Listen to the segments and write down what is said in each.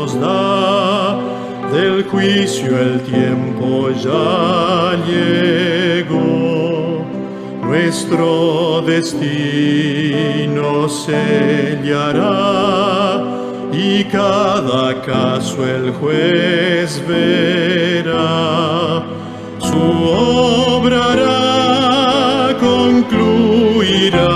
nos da, del juicio el tiempo ya llegó. Nuestro destino sellará y cada caso el juez verá. Su obra hará, concluirá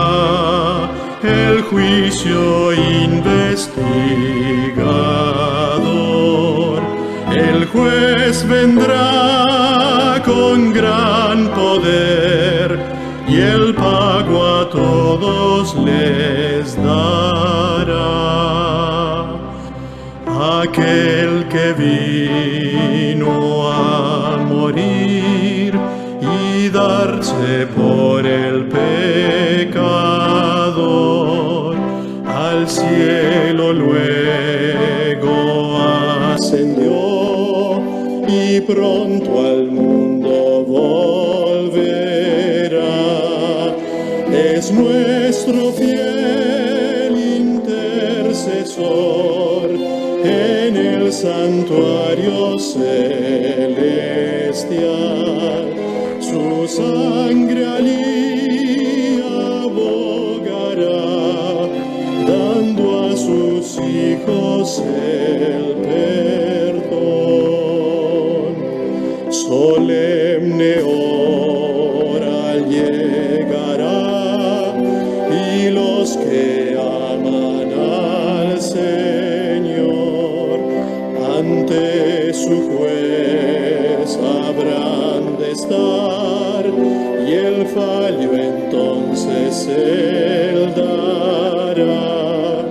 el juicio investigador. El juez vendrá con gran poder y el pago a todos les dará. Aquel que vino a morir y darse por el pecador, al cielo luego ascendió y pronto al mundo volverá. Es nuestro fiel intercesor en el santuario celestial. Su sangre allí abogará, dando a sus hijos el perdón. Solemne hora llegará y los que aman al Señor ante su juez habrán de estar, y el fallo entonces él dará.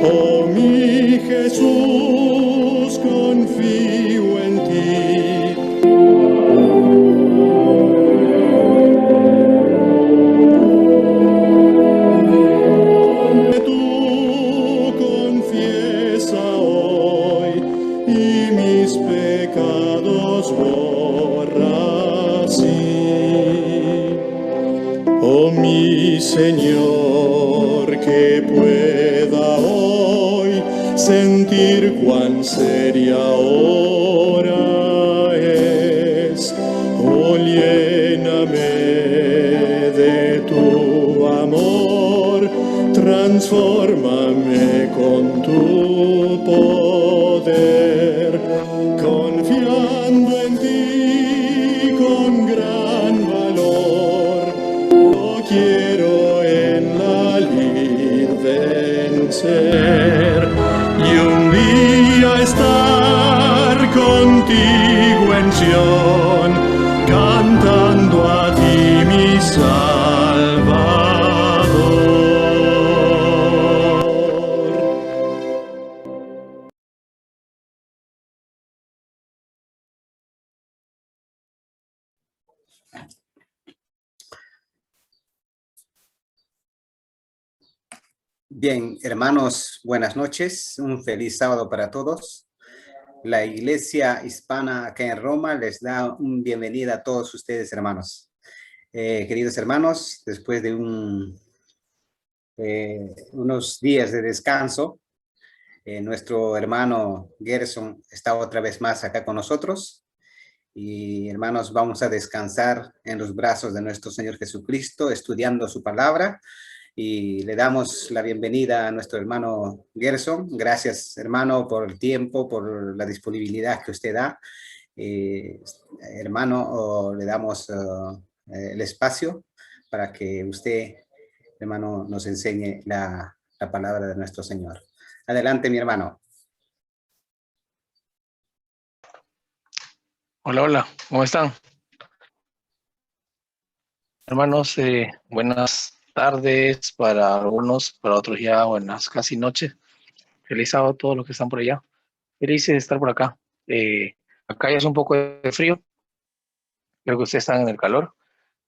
Oh mi Jesús, confío en ti. Tú confiesa hoy y mis pecados borra así. Oh mi Señor, que pueda hoy sentir cuán seria hora es. Oh, lléname de tu amor, transfórmame con tu poder, confiando en ti con gran valor. Yo quiero en la lid vencer y un día estar contigo en Sion, cantando a ti mi Salvador. Bien, hermanos, buenas noches. Un feliz sábado para todos. La Iglesia Hispana acá en Roma les da una bienvenida a todos ustedes, hermanos. Queridos hermanos, después de unos días de descanso, nuestro hermano Gerson está otra vez más acá con nosotros. Y hermanos, vamos a descansar en los brazos de nuestro Señor Jesucristo, estudiando su palabra. Y le damos la bienvenida a nuestro hermano Gerson. Gracias, hermano, por el tiempo, por la disponibilidad que usted da. Hermano, le damos el espacio para que usted, hermano, nos enseñe la palabra de nuestro Señor. Adelante, mi hermano. Hola, hola, ¿cómo están? Hermanos, buenas tardes para algunos, para otros ya buenas casi noches. Feliz sábado a todos los que están por allá. Felices de estar por acá. Acá ya es un poco de frío. Creo que ustedes están en el calor,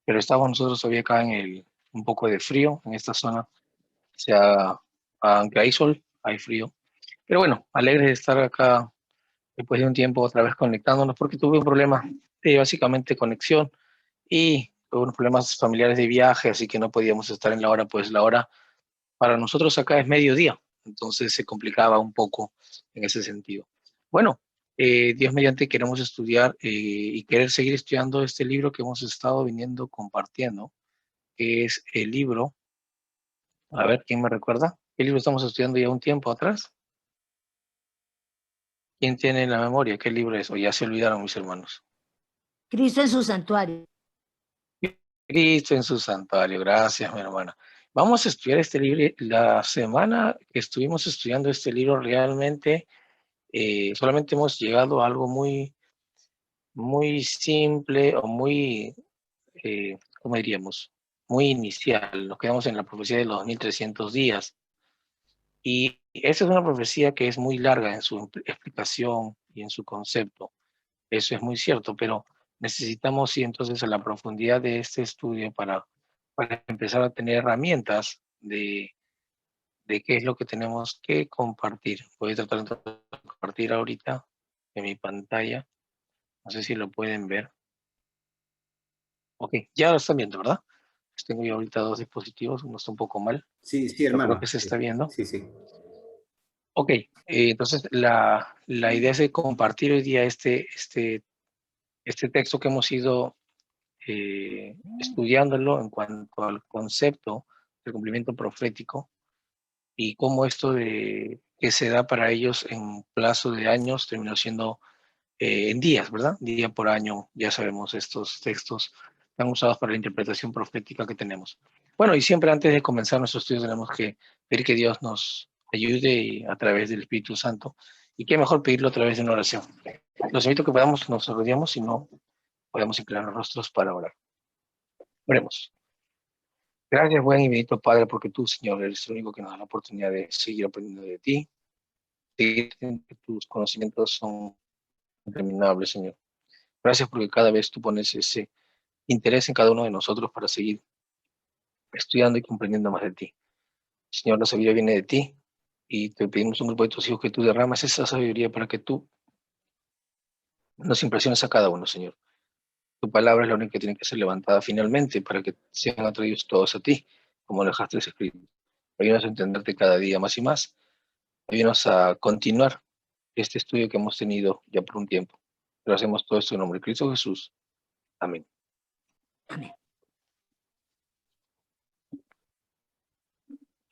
pero estamos nosotros todavía acá en un poco de frío en esta zona. O sea, aunque hay sol, hay frío. Pero bueno, alegres de estar acá después de un tiempo otra vez conectándonos, porque tuve un problema de básicamente conexión y tuve unos problemas familiares de viaje, así que no podíamos estar en la hora, pues la hora para nosotros acá es mediodía, entonces se complicaba un poco en ese sentido. Bueno, Dios mediante queremos estudiar y querer seguir estudiando este libro que hemos estado viniendo compartiendo, que es el libro, a ver, ¿quién me recuerda? ¿Qué libro estamos estudiando ya un tiempo atrás? ¿Quién tiene en la memoria qué libro es? O ya se olvidaron mis hermanos. Cristo en su santuario. Cristo en su santuario, gracias mi hermana. Vamos a estudiar este libro. La semana que estuvimos estudiando este libro realmente solamente hemos llegado a algo muy, muy simple o muy, ¿cómo diríamos? Muy inicial. Nos quedamos en la profecía de los 1300 días. Y esa es una profecía que es muy larga en su explicación y en su concepto. Eso es muy cierto, pero necesitamos sí entonces a la profundidad de este estudio para empezar a tener herramientas de qué es lo que tenemos que compartir. Voy a tratar entonces de compartir ahorita en mi pantalla. No sé si lo pueden ver. Ok, ya lo están viendo, ¿verdad? Pues tengo yo ahorita dos dispositivos, uno está un poco mal, Sí, sí, pero creo hermano. que se Sí, está viendo. sí, sí. Ok, entonces la idea es de compartir hoy día este texto que hemos ido estudiándolo en cuanto al concepto del cumplimiento profético y cómo esto de que se da para ellos en plazo de años terminó siendo en días, ¿verdad? Día por año, ya sabemos estos textos están usados para la interpretación profética que tenemos. Bueno, y siempre antes de comenzar nuestro estudio tenemos que pedir que Dios nos ayude a través del Espíritu Santo y qué mejor pedirlo a través de una oración. Los invito a que podamos, nos rodeamos, si no, podemos inclinar los rostros para orar. Oremos. Gracias, buen y bendito Padre, porque tú, Señor, eres el único que nos da la oportunidad de seguir aprendiendo de ti, seguir que tus conocimientos son interminables, Señor. Gracias porque cada vez tú pones ese interés en cada uno de nosotros para seguir estudiando y comprendiendo más de ti. Señor, la sabiduría viene de ti y te pedimos un grupo de tus hijos que tú derramas esa sabiduría para que tú nos impresiones a cada uno, Señor. Tu palabra es la única que tiene que ser levantada finalmente para que sean atraídos todos a ti, como lo dejaste escrito. Ayúdanos a entenderte cada día más y más. Ayúdanos a continuar este estudio que hemos tenido ya por un tiempo. Pero hacemos todo esto en nombre de Cristo Jesús. Amén. Amén.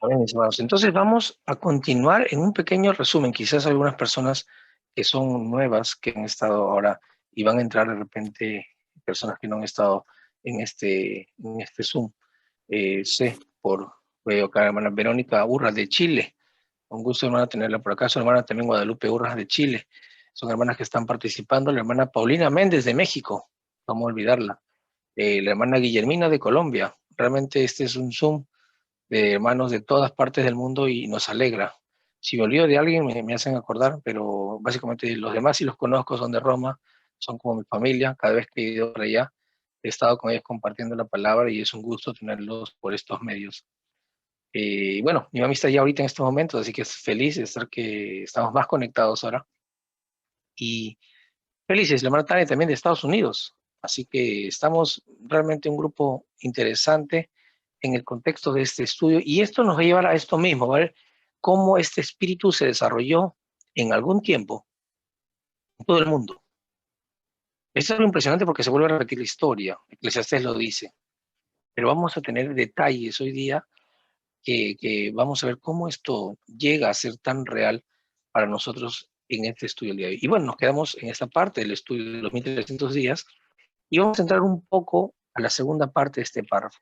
Amén, mis hermanos. Entonces vamos a continuar en un pequeño resumen. Quizás algunas personas que son nuevas, que han estado ahora y van a entrar de repente, personas que no han estado en este Zoom. Sé por, veo acá a la hermana Verónica Urra de Chile. Un gusto, hermana, tenerla por acá. Su hermana también Guadalupe Urra de Chile. Son hermanas que están participando. La hermana Paulina Méndez de México. Vamos a olvidarla. La hermana Guillermina de Colombia. Realmente este es un Zoom de hermanos de todas partes del mundo y nos alegra. Si me olvido de alguien, me hacen acordar, pero básicamente los demás sí los conozco, son de Roma, son como mi familia. Cada vez que he ido para allá, he estado con ellos compartiendo la palabra y es un gusto tenerlos por estos medios. Bueno, mi mamá está ya ahorita en estos momentos, así que es feliz de estar que estamos más conectados ahora. Y felices, la hermana Tania también de Estados Unidos. Así que estamos realmente un grupo interesante en el contexto de este estudio y esto nos va a llevar a esto mismo, ¿vale? Cómo este espíritu se desarrolló en algún tiempo en todo el mundo. Esto es lo impresionante porque se vuelve a repetir la historia. Eclesiastés lo dice. Pero vamos a tener detalles hoy día que vamos a ver cómo esto llega a ser tan real para nosotros en este estudio del día de hoy. Y bueno, nos quedamos en esta parte del estudio de los 1300 días y vamos a entrar un poco a la segunda parte de este párrafo.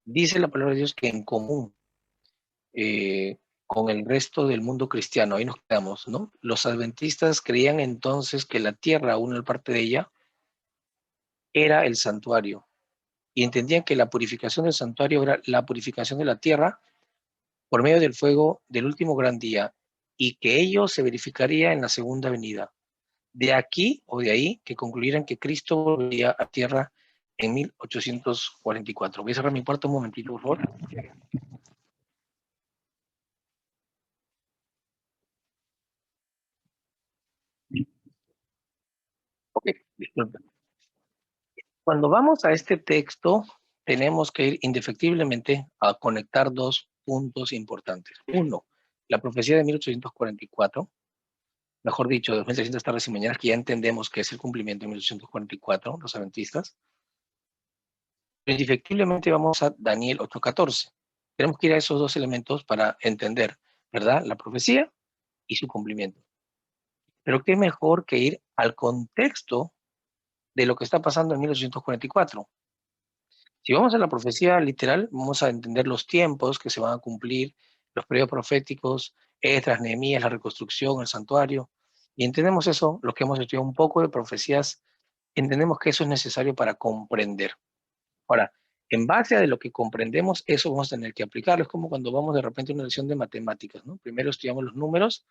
Dice la palabra de Dios que en común con el resto del mundo cristiano, ahí nos quedamos, ¿no? Los adventistas creían entonces que la tierra, una parte de ella, era el santuario y entendían que la purificación del santuario era la purificación de la tierra por medio del fuego del último gran día y que ello se verificaría en la segunda venida. De aquí o de ahí que concluyeran que Cristo volvería a tierra en 1844. Voy a cerrar mi puerta un momentito, por favor. Ok, disculpen. Cuando vamos a este texto, tenemos que ir indefectiblemente a conectar dos puntos importantes. Uno, la profecía de 1844, mejor dicho, de 2300 tardes y mañanas, que ya entendemos que es el cumplimiento de 1844, los adventistas. Pero indefectiblemente vamos a Daniel 8:14. Tenemos que ir a esos dos elementos para entender, ¿verdad?, la profecía y su cumplimiento. Pero qué mejor que ir al contexto de lo que está pasando en 1844. Si vamos a la profecía literal, vamos a entender los tiempos que se van a cumplir, los periodos proféticos, Esdras, Nehemías, la reconstrucción, el santuario, y entendemos eso, lo que hemos estudiado un poco de profecías, entendemos que eso es necesario para comprender. Ahora, en base a lo que comprendemos, eso vamos a tener que aplicarlo. Es como cuando vamos de repente a una lección de matemáticas, ¿no? Primero estudiamos los números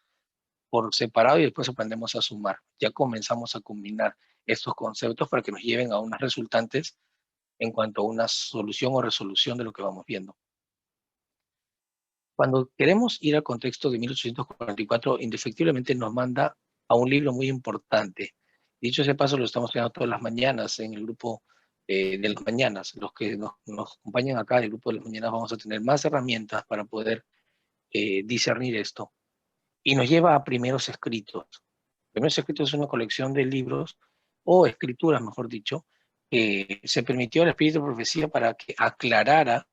por separado y después aprendemos a sumar. Ya comenzamos a combinar estos conceptos para que nos lleven a unas resultantes en cuanto a una solución o resolución de lo que vamos viendo. Cuando queremos ir al contexto de 1844, indefectiblemente nos manda a un libro muy importante. Dicho ese paso, lo estamos estudiando todas las mañanas en el grupo de las mañanas. Los que nos acompañan acá del grupo de las mañanas vamos a tener más herramientas para poder discernir esto. Y nos lleva a Primeros Escritos. Primeros Escritos es una colección de libros, o escrituras, mejor dicho, que se permitió al Espíritu de Profecía para que aclarara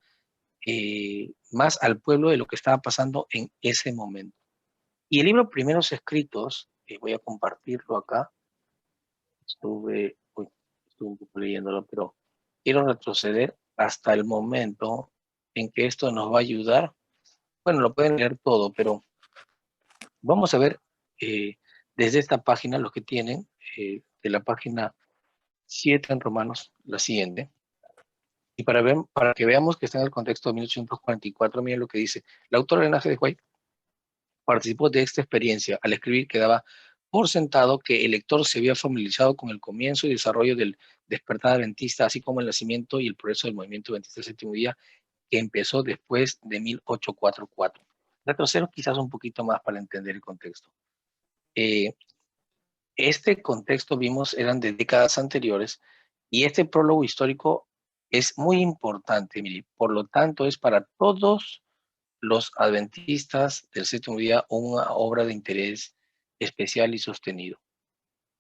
más al pueblo de lo que estaba pasando en ese momento. Y el libro Primeros Escritos, voy a compartirlo acá, estuve un poco leyéndolo, pero quiero retroceder hasta el momento en que esto nos va a ayudar. Bueno, lo pueden leer todo, pero vamos a ver desde esta página lo que tienen, de la página 7 en Romanos, la siguiente. Y para que veamos que está en el contexto de 1844, miren lo que dice. La autora Elena G. de White participó de esta experiencia al escribir que daba por sentado que el lector se había familiarizado con el comienzo y desarrollo del despertar adventista, así como el nacimiento y el progreso del movimiento adventista del séptimo día, que empezó después de 1844. Retrocedo quizás un poquito más para entender el contexto. Este contexto vimos eran de décadas anteriores y este prólogo histórico es muy importante, mire, por lo tanto es para todos los adventistas del séptimo día una obra de interés especial y sostenido.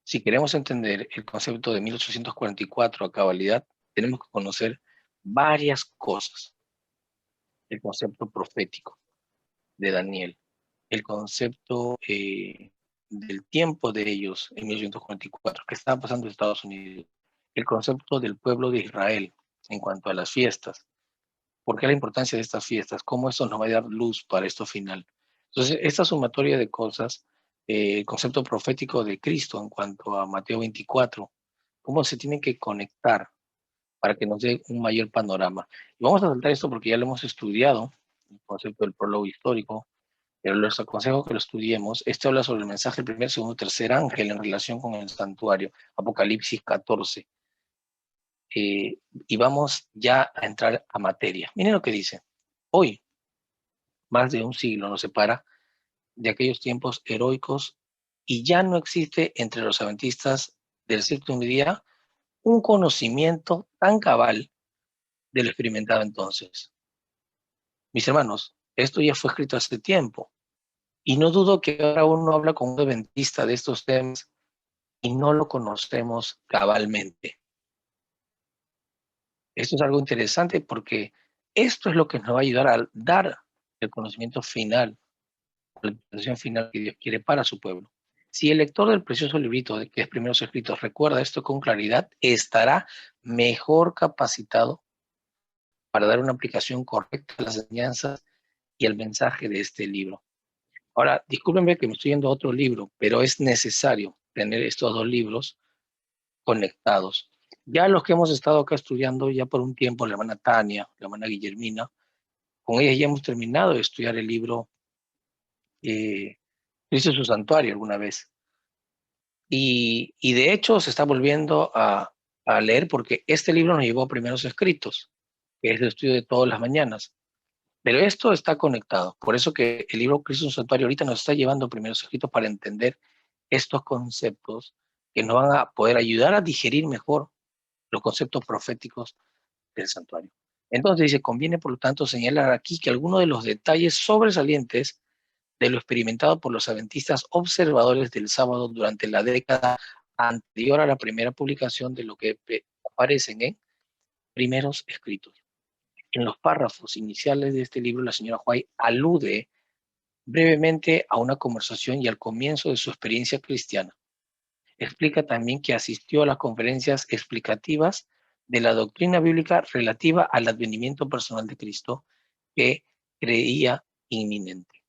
Si queremos entender el concepto de 1844 a cabalidad, tenemos que conocer varias cosas. El concepto profético de Daniel, el concepto del tiempo de ellos en 1844, que estaba pasando en Estados Unidos, el concepto del pueblo de Israel en cuanto a las fiestas, por qué la importancia de estas fiestas, cómo esto nos va a dar luz para esto final. Entonces, esta sumatoria de cosas, el concepto profético de Cristo en cuanto a Mateo 24, cómo se tienen que conectar para que nos dé un mayor panorama. Y vamos a saltar esto porque ya lo hemos estudiado, el concepto del prólogo histórico, pero les aconsejo que lo estudiemos. Este habla sobre el mensaje del primer, segundo, tercer ángel en relación con el santuario, Apocalipsis 14. Y vamos ya a entrar a materia. Miren lo que dice. Hoy, más de un siglo nos separa de aquellos tiempos heroicos y ya no existe entre los adventistas del séptimo día un conocimiento tan cabal de lo experimentado entonces. Mis hermanos, esto ya fue escrito hace tiempo y no dudo que ahora uno habla con un adventista de estos temas y no lo conocemos cabalmente. Esto es algo interesante porque esto es lo que nos va a ayudar a dar el conocimiento final, la interpretación final que Dios quiere para su pueblo. Si el lector del precioso librito de que es Primeros Escritos recuerda esto con claridad, estará mejor capacitado para dar una aplicación correcta a las enseñanzas y el mensaje de este libro. Ahora, discúlpenme que me estoy yendo a otro libro, pero es necesario tener estos dos libros conectados. Ya los que hemos estado acá estudiando ya por un tiempo, la hermana Tania, la hermana Guillermina, con ellas ya hemos terminado de estudiar el libro Cristo en su santuario alguna vez. Y de hecho se está volviendo a leer porque este libro nos llevó a Primeros Escritos, que es el estudio de todas las mañanas. Pero esto está conectado. Por eso que el libro Cristo en su santuario ahorita nos está llevando a Primeros Escritos para entender estos conceptos que nos van a poder ayudar a digerir mejor los conceptos proféticos del santuario. Entonces dice, conviene por lo tanto señalar aquí que algunos de los detalles sobresalientes de lo experimentado por los adventistas observadores del sábado durante la década anterior a la primera publicación de lo que aparecen en primeros escritos. En los párrafos iniciales de este libro, la señora White alude brevemente a una conversación y al comienzo de su experiencia cristiana. Explica también que asistió a las conferencias explicativas de la doctrina bíblica relativa al advenimiento personal de Cristo, que creía inminente.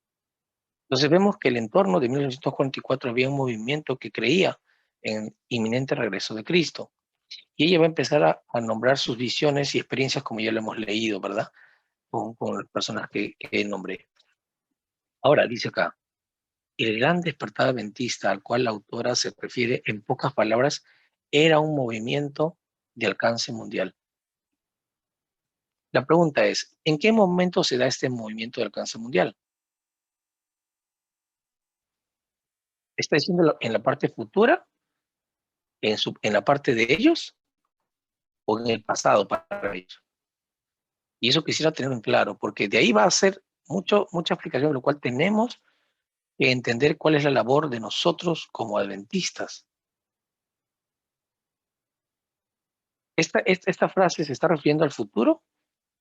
Entonces vemos que el entorno de 1944 había un movimiento que creía en inminente regreso de Cristo. Y ella va a empezar a nombrar sus visiones y experiencias como ya lo hemos leído, ¿verdad? Con las personas que nombré. Ahora, dice acá, el gran despertar adventista al cual la autora se refiere en pocas palabras era un movimiento de alcance mundial. La pregunta es, ¿en qué momento se da este movimiento de alcance mundial? ¿Está diciendo en la parte futura? ¿En la parte de ellos? ¿O en el pasado para ellos? Y eso quisiera tenerlo en claro, porque de ahí va a ser mucha explicación, lo cual tenemos que entender cuál es la labor de nosotros como adventistas. Esta frase se está refiriendo al futuro,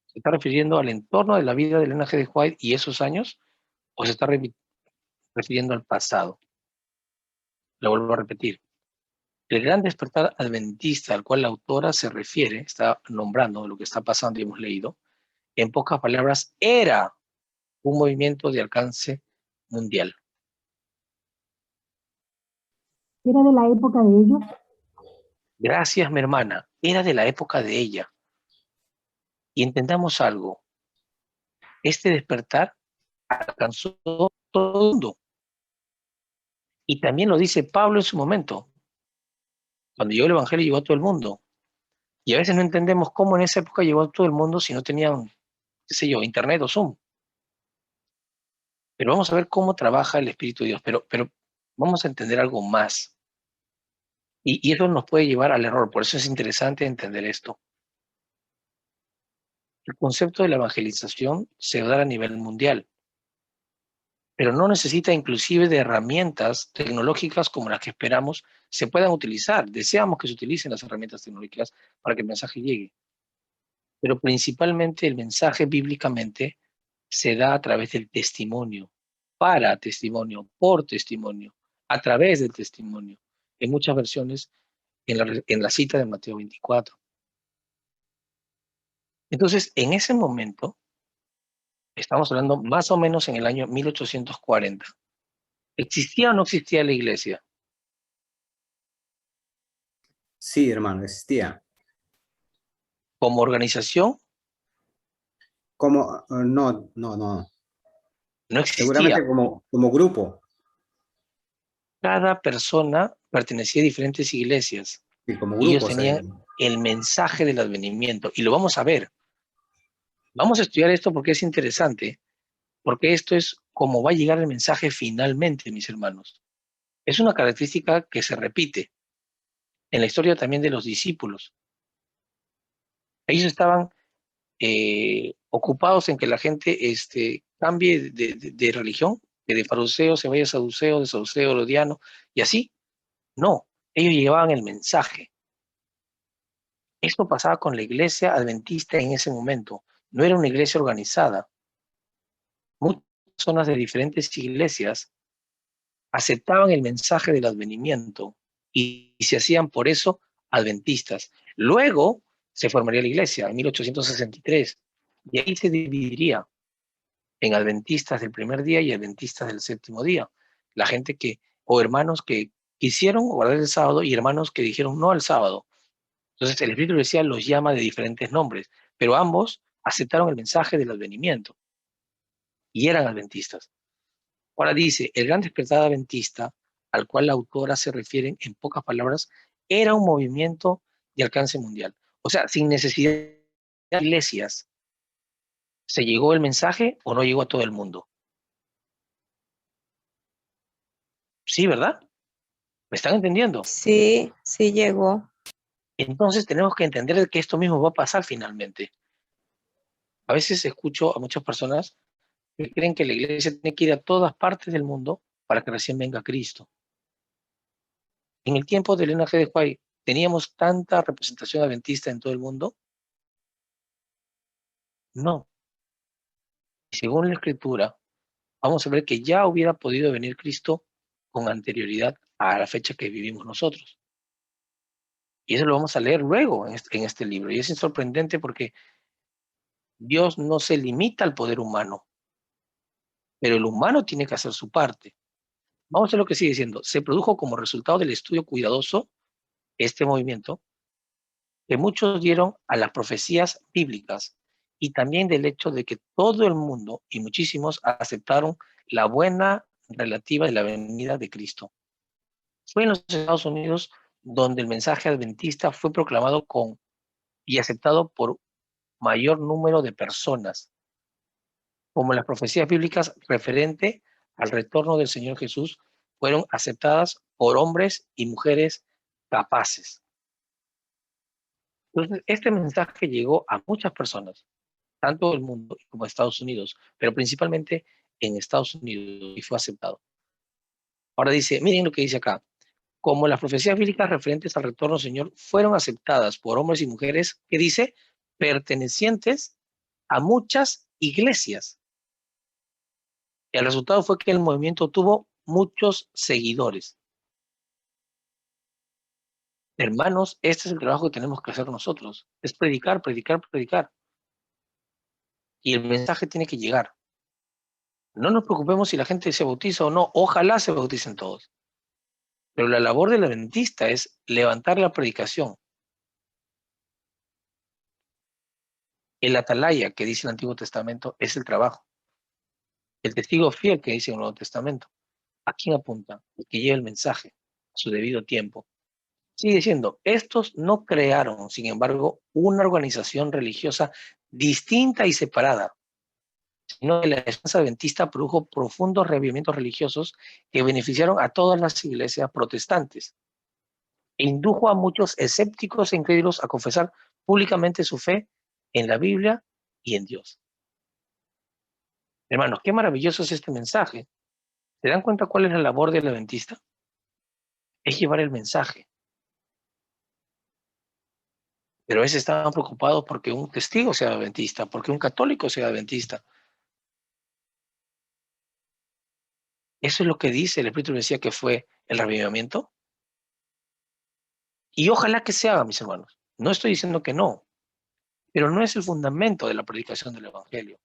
se está refiriendo al entorno de la vida de Elena G. de White y esos años, o se está refiriendo al pasado. Lo vuelvo a repetir. El gran despertar adventista al cual la autora se refiere, está nombrando lo que está pasando y hemos leído, en pocas palabras, era un movimiento de alcance mundial. ¿Era de la época de ellos? Gracias, mi hermana. Era de la época de ella. Y entendamos algo. Este despertar alcanzó todo el mundo. Y también lo dice Pablo en su momento. Cuando llegó el Evangelio llegó a todo el mundo. Y a veces no entendemos cómo en esa época llegó a todo el mundo si no tenían, qué sé yo, internet o Zoom. Pero vamos a ver cómo trabaja el Espíritu de Dios. Pero vamos a entender algo más. Y eso nos puede llevar al error. Por eso es interesante entender esto. El concepto de la evangelización se da a nivel mundial, pero no necesita inclusive de herramientas tecnológicas como las que esperamos se puedan utilizar. Deseamos que se utilicen las herramientas tecnológicas para que el mensaje llegue. Pero principalmente el mensaje bíblicamente se da a través del testimonio, para testimonio, por testimonio, a través del testimonio. En muchas versiones en la cita de Mateo 24. Entonces, en ese momento, estamos hablando más o menos en el año 1840. ¿Existía o no existía la iglesia? Sí, hermano, existía. Como organización, Como, no, no, no. no Seguramente existía. como grupo. Cada persona pertenecía a diferentes iglesias Sí, como y ellos grupos. tenían el mensaje del advenimiento. Y lo vamos a ver. Vamos a estudiar esto porque es interesante, porque esto es cómo va a llegar el mensaje finalmente, mis hermanos. Es una característica que se repite en la historia también de los discípulos. Ellos estaban ocupados en que la gente cambie de religión, que de fariseo se vaya a saduceo, de saduceo a herodiano, y así. No, ellos llevaban el mensaje. Esto pasaba con la iglesia adventista en ese momento. No era una iglesia organizada. Muchas personas de diferentes iglesias aceptaban el mensaje del advenimiento y se hacían por eso adventistas. Luego se formaría la iglesia en 1863 y ahí se dividiría en adventistas del primer día y adventistas del séptimo día. La gente o hermanos que quisieron guardar el sábado y hermanos que dijeron no al sábado. Entonces el Espíritu decía los llama de diferentes nombres, pero ambos aceptaron el mensaje del advenimiento y eran adventistas. Ahora dice, el gran despertar adventista, al cual la autora se refiere en pocas palabras, era un movimiento de alcance mundial. O sea, sin necesidad de iglesias, ¿se llegó el mensaje o no llegó a todo el mundo? Sí, ¿verdad? ¿Me están entendiendo? Sí, sí llegó. Entonces tenemos que entender que esto mismo va a pasar finalmente. A veces escucho a muchas personas que creen que la iglesia tiene que ir a todas partes del mundo para que recién venga Cristo. En el tiempo de Elena G. de White, ¿teníamos tanta representación adventista en todo el mundo? No. Y según la Escritura, vamos a ver que ya hubiera podido venir Cristo con anterioridad a la fecha que vivimos nosotros. Y eso lo vamos a leer luego en este libro. Y es sorprendente porque Dios no se limita al poder humano, pero el humano tiene que hacer su parte. Vamos a ver lo que sigue diciendo. Se produjo como resultado del estudio cuidadoso este movimiento que muchos dieron a las profecías bíblicas y también del hecho de que todo el mundo y muchísimos aceptaron la buena relativa de la venida de Cristo. Fue en los Estados Unidos donde el mensaje adventista fue proclamado con y aceptado por mayor número de personas, como las profecías bíblicas referente al retorno del Señor Jesús fueron aceptadas por hombres y mujeres capaces. Entonces, este mensaje llegó a muchas personas, tanto del mundo como Estados Unidos, pero principalmente en Estados Unidos, y fue aceptado. Ahora dice, miren lo que dice acá. Como las profecías bíblicas referentes al retorno del Señor fueron aceptadas por hombres y mujeres, que dice, pertenecientes a muchas iglesias. El resultado fue que el movimiento tuvo muchos seguidores. Hermanos, este es el trabajo que tenemos que hacer nosotros. Es predicar, predicar, predicar. Y el mensaje tiene que llegar. No nos preocupemos si la gente se bautiza o no. Ojalá se bauticen todos. Pero la labor del adventista es levantar la predicación. El atalaya, que dice el Antiguo Testamento, es el trabajo. El testigo fiel, que dice el Nuevo Testamento. ¿A quién apunta? El que lleva el mensaje a su debido tiempo. Sigue diciendo, estos no crearon, sin embargo, una organización religiosa distinta y separada, sino que la esperanza adventista produjo profundos revivimientos religiosos que beneficiaron a todas las iglesias protestantes e indujo a muchos escépticos e incrédulos a confesar públicamente su fe en la Biblia y en Dios. Hermanos, qué maravilloso es este mensaje. ¿Se dan cuenta cuál es la labor del adventista? Es llevar el mensaje. Pero a veces estaban preocupados porque un testigo sea adventista, porque un católico sea adventista. Eso es lo que dice el Espíritu decía que fue el revivimiento. Y ojalá que se haga, mis hermanos. No estoy diciendo que no, pero no es el fundamento de la predicación del Evangelio.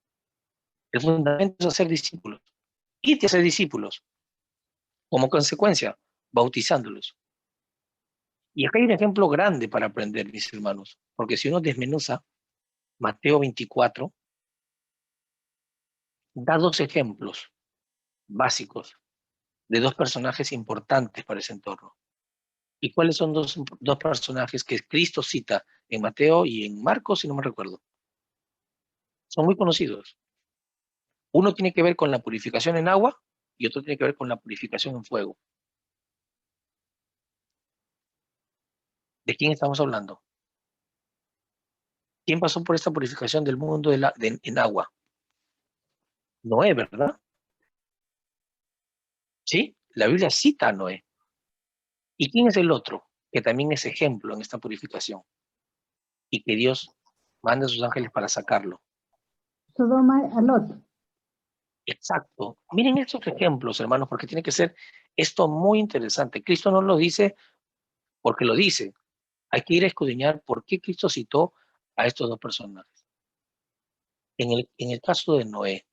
El fundamento es hacer discípulos. Y de hacer discípulos, como consecuencia, bautizándolos. Y acá hay un ejemplo grande para aprender, mis hermanos, porque si uno desmenuza Mateo 24, da dos ejemplos básicos de dos personajes importantes para ese entorno. ¿Y cuáles son dos personajes que Cristo cita en Mateo y en Marcos, si no me recuerdo? Son muy conocidos. Uno tiene que ver con la purificación en agua y otro tiene que ver con la purificación en fuego. ¿De quién estamos hablando? ¿Quién pasó por esta purificación del mundo en agua? Noé, ¿verdad? Sí, la Biblia cita a Noé. ¿Y quién es el otro? Que también es ejemplo en esta purificación y que Dios manda a sus ángeles para sacarlo. Sodoma a Lot. Exacto. Miren estos ejemplos, hermanos, porque tiene que ser esto muy interesante. Cristo no lo dice porque lo dice. Hay que ir a escudriñar por qué Cristo citó a estos dos personajes. En el caso de Noé,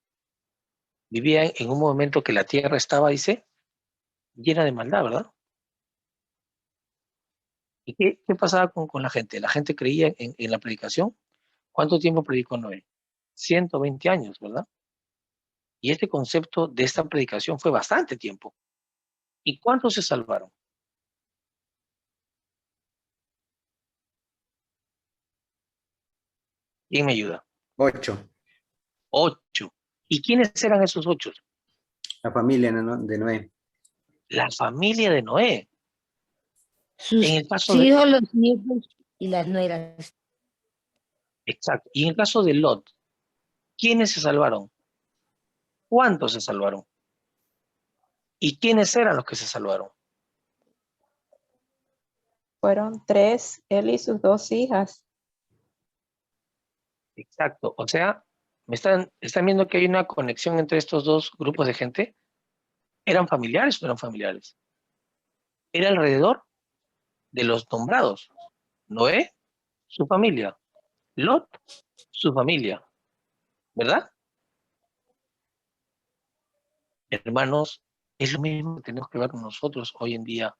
vivía en un momento que la tierra estaba, dice, llena de maldad, ¿verdad? ¿Y qué pasaba con la gente? La gente creía en la predicación. ¿Cuánto tiempo predicó Noé? 120 años, ¿verdad? Y este concepto de esta predicación fue bastante tiempo. ¿Y cuántos se salvaron? ¿Quién me ayuda? 8. 8. ¿Y quiénes eran esos 8? La familia de Noé. La familia de Noé. En Sus el caso de... hijos, los nietos y las nueras. Exacto. Y en el caso de Lot, ¿Quiénes se salvaron? ¿Cuántos se salvaron? ¿Y quiénes eran los que se salvaron? Fueron 3, él y sus 2 hijas. Exacto. O sea, ¿están viendo que hay una conexión entre estos dos grupos de gente? ¿Eran familiares o no eran familiares? Era alrededor de los nombrados. Noé, su familia. Lot, su familia. ¿Verdad? Hermanos, es lo mismo que tenemos que ver nosotros hoy en día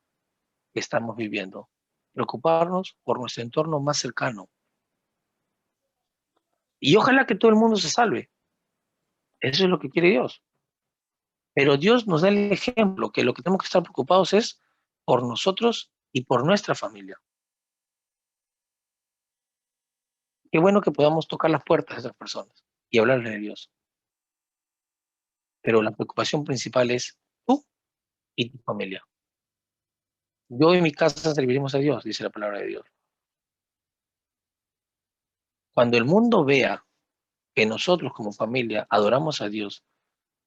que estamos viviendo. Preocuparnos por nuestro entorno más cercano. Y ojalá que todo el mundo se salve. Eso es lo que quiere Dios. Pero Dios nos da el ejemplo que lo que tenemos que estar preocupados es por nosotros y por nuestra familia. Qué bueno que podamos tocar las puertas de esas personas y hablarles de Dios. Pero la preocupación principal es tú y tu familia. Yo y mi casa serviremos a Dios, dice la palabra de Dios. Cuando el mundo vea que nosotros como familia adoramos a Dios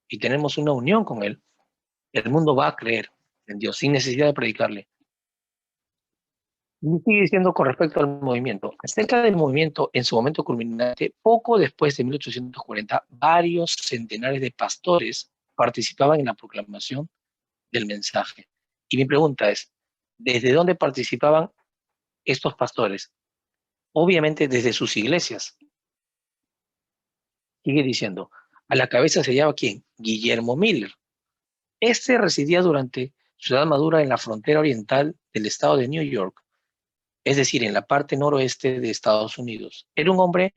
y tenemos una unión con Él, el mundo va a creer en Dios sin necesidad de predicarle. Y sigue diciendo con respecto al movimiento. Acerca del movimiento, en su momento culminante, poco después de 1840, varios centenares de pastores participaban en la proclamación del mensaje. Y mi pregunta es, ¿desde dónde participaban estos pastores? Obviamente desde sus iglesias. Sigue diciendo, a la cabeza se hallaba ¿quién? Guillermo Miller. Este residía durante su edad madura en la frontera oriental del estado de New York, es decir, en la parte noroeste de Estados Unidos. Era un hombre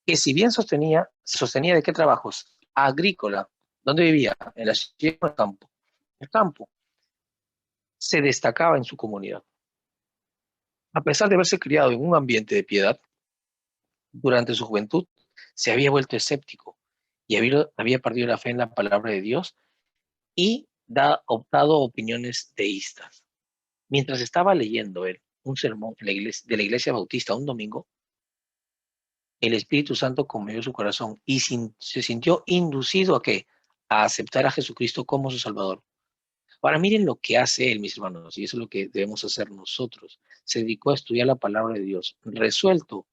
que si bien sostenía de qué trabajos? Agrícola. ¿Dónde vivía? En la ciudad o en el campo. El campo. Se destacaba en su comunidad. A pesar de haberse criado en un ambiente de piedad, durante su juventud se había vuelto escéptico y había perdido la fe en la palabra de Dios y optado opiniones deístas. Mientras estaba leyendo él un sermón de la iglesia bautista un domingo, el Espíritu Santo conmovió su corazón y se sintió inducido ¿a qué? A aceptar a Jesucristo como su Salvador. Ahora miren lo que hace él, mis hermanos, y eso es lo que debemos hacer nosotros. Se dedicó a estudiar la palabra de Dios, resuelto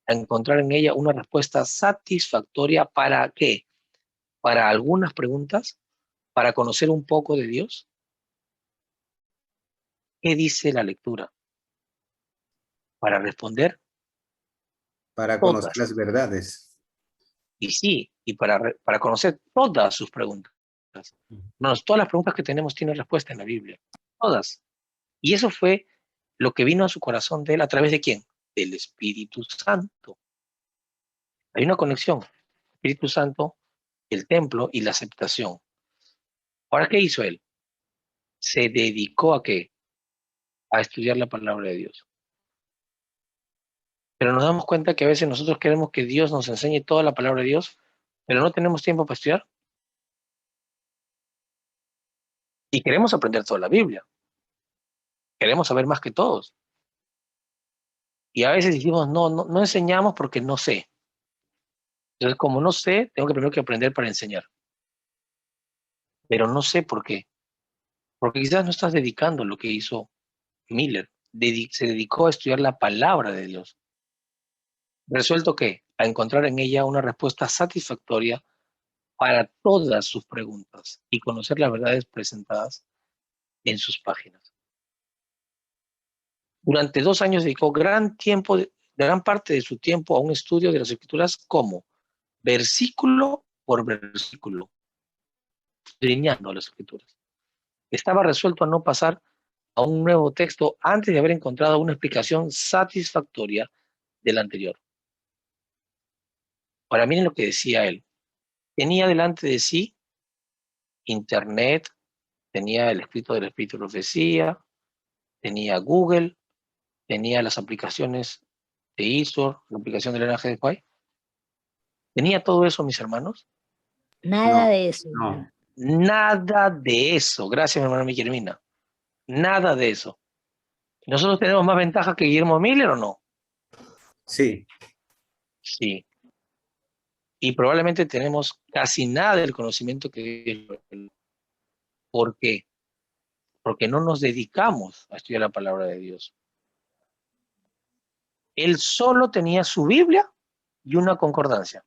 a encontrar en ella una respuesta satisfactoria para ¿qué? Para algunas preguntas, para conocer un poco de Dios. ¿Qué dice la lectura? Para responder Para conocer todas. las verdades. Y sí, y para conocer todas sus preguntas. Hermanos, todas las preguntas que tenemos tienen respuesta en la Biblia. Todas. Y eso fue lo que vino a su corazón de él, ¿a través de quién? Del Espíritu Santo. Hay una conexión. Espíritu Santo, el templo y la aceptación. Ahora, ¿qué hizo él? Se dedicó ¿a qué? A estudiar la palabra de Dios. Pero nos damos cuenta que a veces nosotros queremos que Dios nos enseñe toda la palabra de Dios, pero no tenemos tiempo para estudiar. Y queremos aprender toda la Biblia. Queremos saber más que todos. Y a veces decimos, no enseñamos porque no sé. Entonces, como no sé, tengo que primero que aprender para enseñar. Pero no sé por qué. Porque quizás no estás dedicando lo que hizo Miller. Se dedicó a estudiar la palabra de Dios. ¿Resuelto qué? A encontrar en ella una respuesta satisfactoria para todas sus preguntas y conocer las verdades presentadas en sus páginas. Durante 2 años dedicó gran parte de su tiempo a un estudio de las Escrituras como versículo por versículo, escudriñando las Escrituras. Estaba resuelto a no pasar a un nuevo texto antes de haber encontrado una explicación satisfactoria del anterior. Ahora miren lo que decía él. Tenía delante de sí Internet, tenía el escrito del Espíritu de Profecía, tenía Google, tenía las aplicaciones de ISOR, la aplicación del linaje de Pai. ¿Tenía todo eso, mis hermanos? Nada No, de eso. no. Nada de eso. Gracias, mi hermana Guillermina. Nada de eso. ¿Nosotros tenemos más ventaja que Guillermo Miller o no? Sí, Sí. Y probablemente tenemos casi nada del conocimiento que Dios. ¿Por qué? Porque no nos dedicamos a estudiar la palabra de Dios. Él solo tenía su Biblia y una concordancia.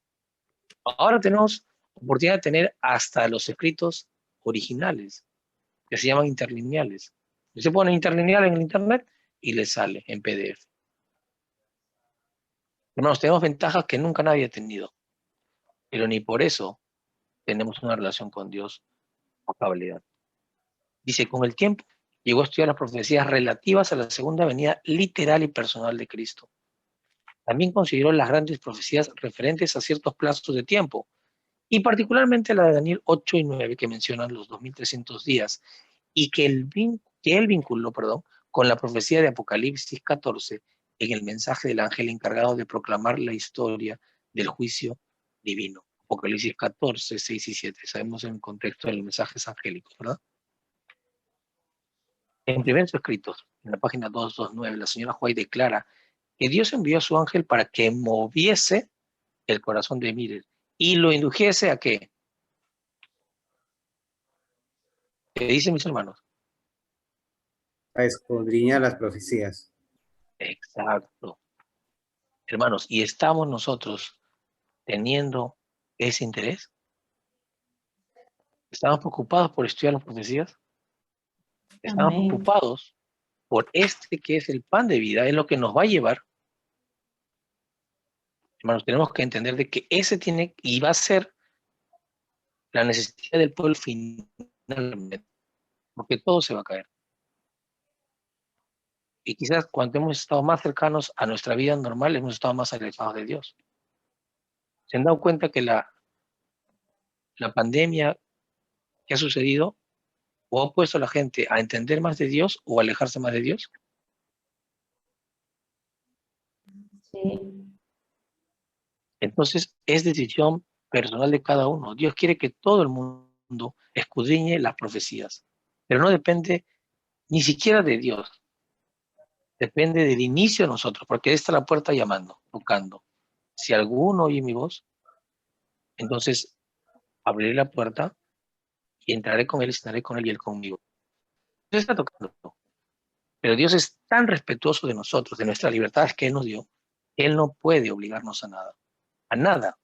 Ahora tenemos oportunidad de tener hasta los escritos originales, que se llaman interlineales. Se pone interlineal en el internet y le sale en PDF. Hermanos, tenemos ventajas que nunca nadie ha tenido, pero ni por eso tenemos una relación con Dios a cabalidad. Dice, con el tiempo llegó a estudiar las profecías relativas a la segunda venida literal y personal de Cristo. También consideró las grandes profecías referentes a ciertos plazos de tiempo, y particularmente la de Daniel 8 y 9, que mencionan los 2300 días, y que él vinculó, con la profecía de Apocalipsis 14 en el mensaje del ángel encargado de proclamar la historia del juicio divino. Apocalipsis 14, 6 y 7. Sabemos en el contexto de los mensajes angélicos, ¿verdad? En primeros escritos, en la página 229, la señora White declara que Dios envió a su ángel para que moviese el corazón de Miller y lo indujese a qué. ¿Qué dicen mis hermanos? A escudriñar las profecías. Exacto. Hermanos, ¿y estamos nosotros teniendo ese interés? ¿Estamos preocupados por estudiar las profecías? ¿Estamos Amén. preocupados por este que es el pan de vida? Es lo que nos va a llevar. Hermanos, tenemos que entender de que ese tiene y va a ser la necesidad del pueblo finalmente, porque todo se va a caer. Y quizás cuando hemos estado más cercanos a nuestra vida normal, hemos estado más alejados de Dios. ¿Se han dado cuenta que la pandemia que ha sucedido o ha puesto a la gente a entender más de Dios o a alejarse más de Dios? Sí. Entonces, es decisión personal de cada uno. Dios quiere que todo el mundo escudriñe las profecías, pero no depende ni siquiera de Dios. Depende del inicio de nosotros, porque ahí está la puerta llamando, tocando. Si alguno oye mi voz, entonces abriré la puerta y entraré con él, estaré con él y él conmigo. Dios está tocando. Pero Dios es tan respetuoso de nosotros, de nuestras libertades que Él nos dio, que Él no puede obligarnos a nada. A nada.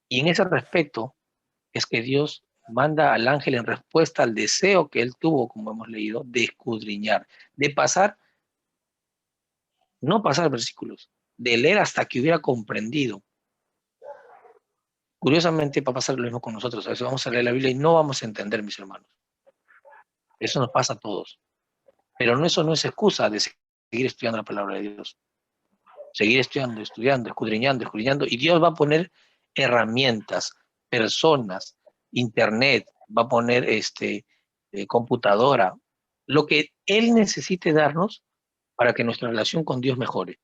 Y en ese respecto es que Dios manda al ángel en respuesta al deseo que él tuvo, como hemos leído, de escudriñar, de pasar, no pasar versículos, de leer hasta que hubiera comprendido. Curiosamente va a pasar lo mismo con nosotros. A veces vamos a leer la Biblia y no vamos a entender, mis hermanos. Eso nos pasa a todos. Pero eso no es excusa de seguir estudiando la palabra de Dios. Seguir estudiando, escudriñando, y Dios va a poner herramientas, personas, internet, va a poner computadora, lo que Él necesite darnos para que nuestra relación con Dios mejore.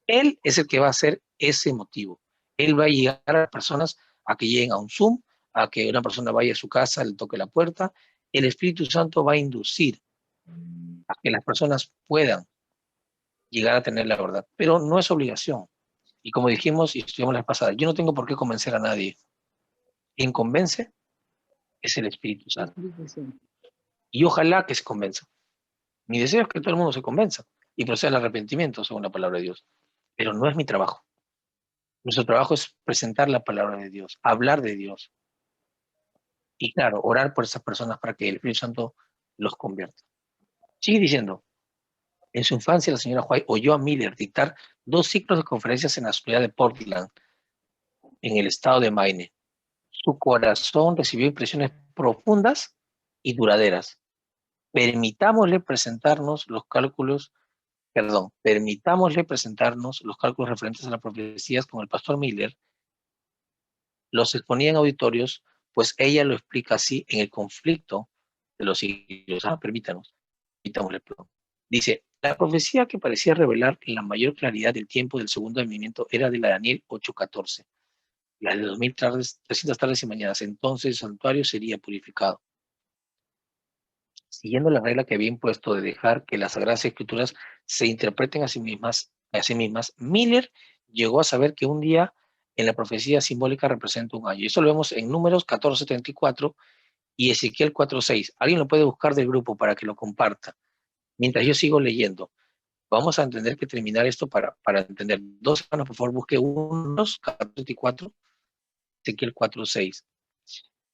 Él es el que va a hacer ese motivo. Él va a llegar a las personas a que lleguen a un Zoom, a que una persona vaya a su casa, le toque la puerta. El Espíritu Santo va a inducir a que las personas puedan llegar a tener la verdad, pero no es obligación. Y como dijimos y estudiamos la pasada, yo no tengo por qué convencer a nadie. Quien convence es el Espíritu Santo. Y ojalá que se convenza. Mi deseo es que todo el mundo se convenza y proceda al arrepentimiento según la palabra de Dios. Pero no es mi trabajo. Nuestro trabajo es presentar la palabra de Dios, hablar de Dios. Y claro, orar por esas personas para que el Espíritu Santo los convierta. Sigue diciendo, en su infancia la señora White oyó a Miller dictar 2 ciclos de conferencias en la ciudad de Portland, en el estado de Maine. Su corazón recibió impresiones profundas y duraderas. Permitámosle presentarnos los cálculos referentes a las profecías con el pastor Miller. Los exponía en auditorios, pues ella lo explica así en el conflicto de los siglos. Permitámosle, perdón. Dice, la profecía que parecía revelar la mayor claridad del tiempo del segundo advenimiento era de la Daniel 8:14. Las de 2300 tardes y mañanas, entonces el santuario sería purificado. Siguiendo la regla que había impuesto de dejar que las Sagradas Escrituras se interpreten a sí mismas, Miller llegó a saber que un día en la profecía simbólica representa un año. Eso lo vemos en Números 14:34 y Ezequiel 4:6. Alguien lo puede buscar del grupo para que lo comparta. Mientras yo sigo leyendo, vamos a entender que terminar esto para entender. Dos hermanos, por favor, busque unos 14:34, Ezequiel 4:6.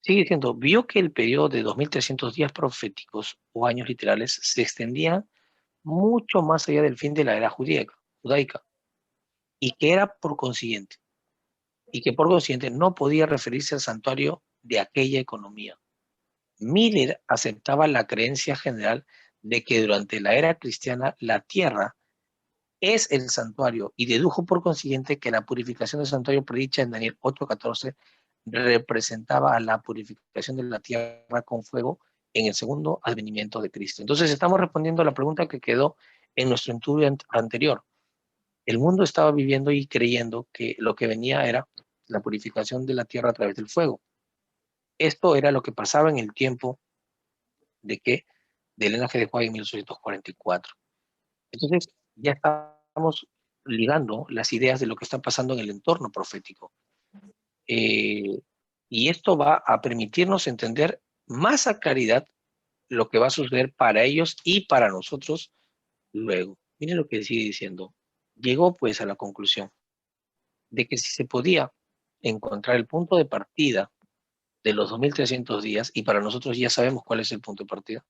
Sigue diciendo, vio que el periodo de 2300 días proféticos o años literales se extendía mucho más allá del fin de la era judaica, y que era por consiguiente, y que por consiguiente no podía referirse al santuario de aquella economía. Miller aceptaba la creencia general de que durante la era cristiana la tierra es el santuario y dedujo por consiguiente que la purificación del santuario predicha en Daniel 8:14 representaba a la purificación de la tierra con fuego en el segundo advenimiento de Cristo. Entonces estamos respondiendo a la pregunta que quedó en nuestro estudio anterior. El mundo estaba viviendo y creyendo que lo que venía era la purificación de la tierra a través del fuego. Esto era lo que pasaba en el tiempo del linaje de Juan en 1844. Entonces ya estamos ligando las ideas de lo que está pasando en el entorno profético. Y esto va a permitirnos entender más a claridad lo que va a suceder para ellos y para nosotros luego. Miren lo que sigue diciendo. Llegó pues a la conclusión de que si se podía encontrar el punto de partida de los 2300 días, y para nosotros ya sabemos cuál es el punto de partida,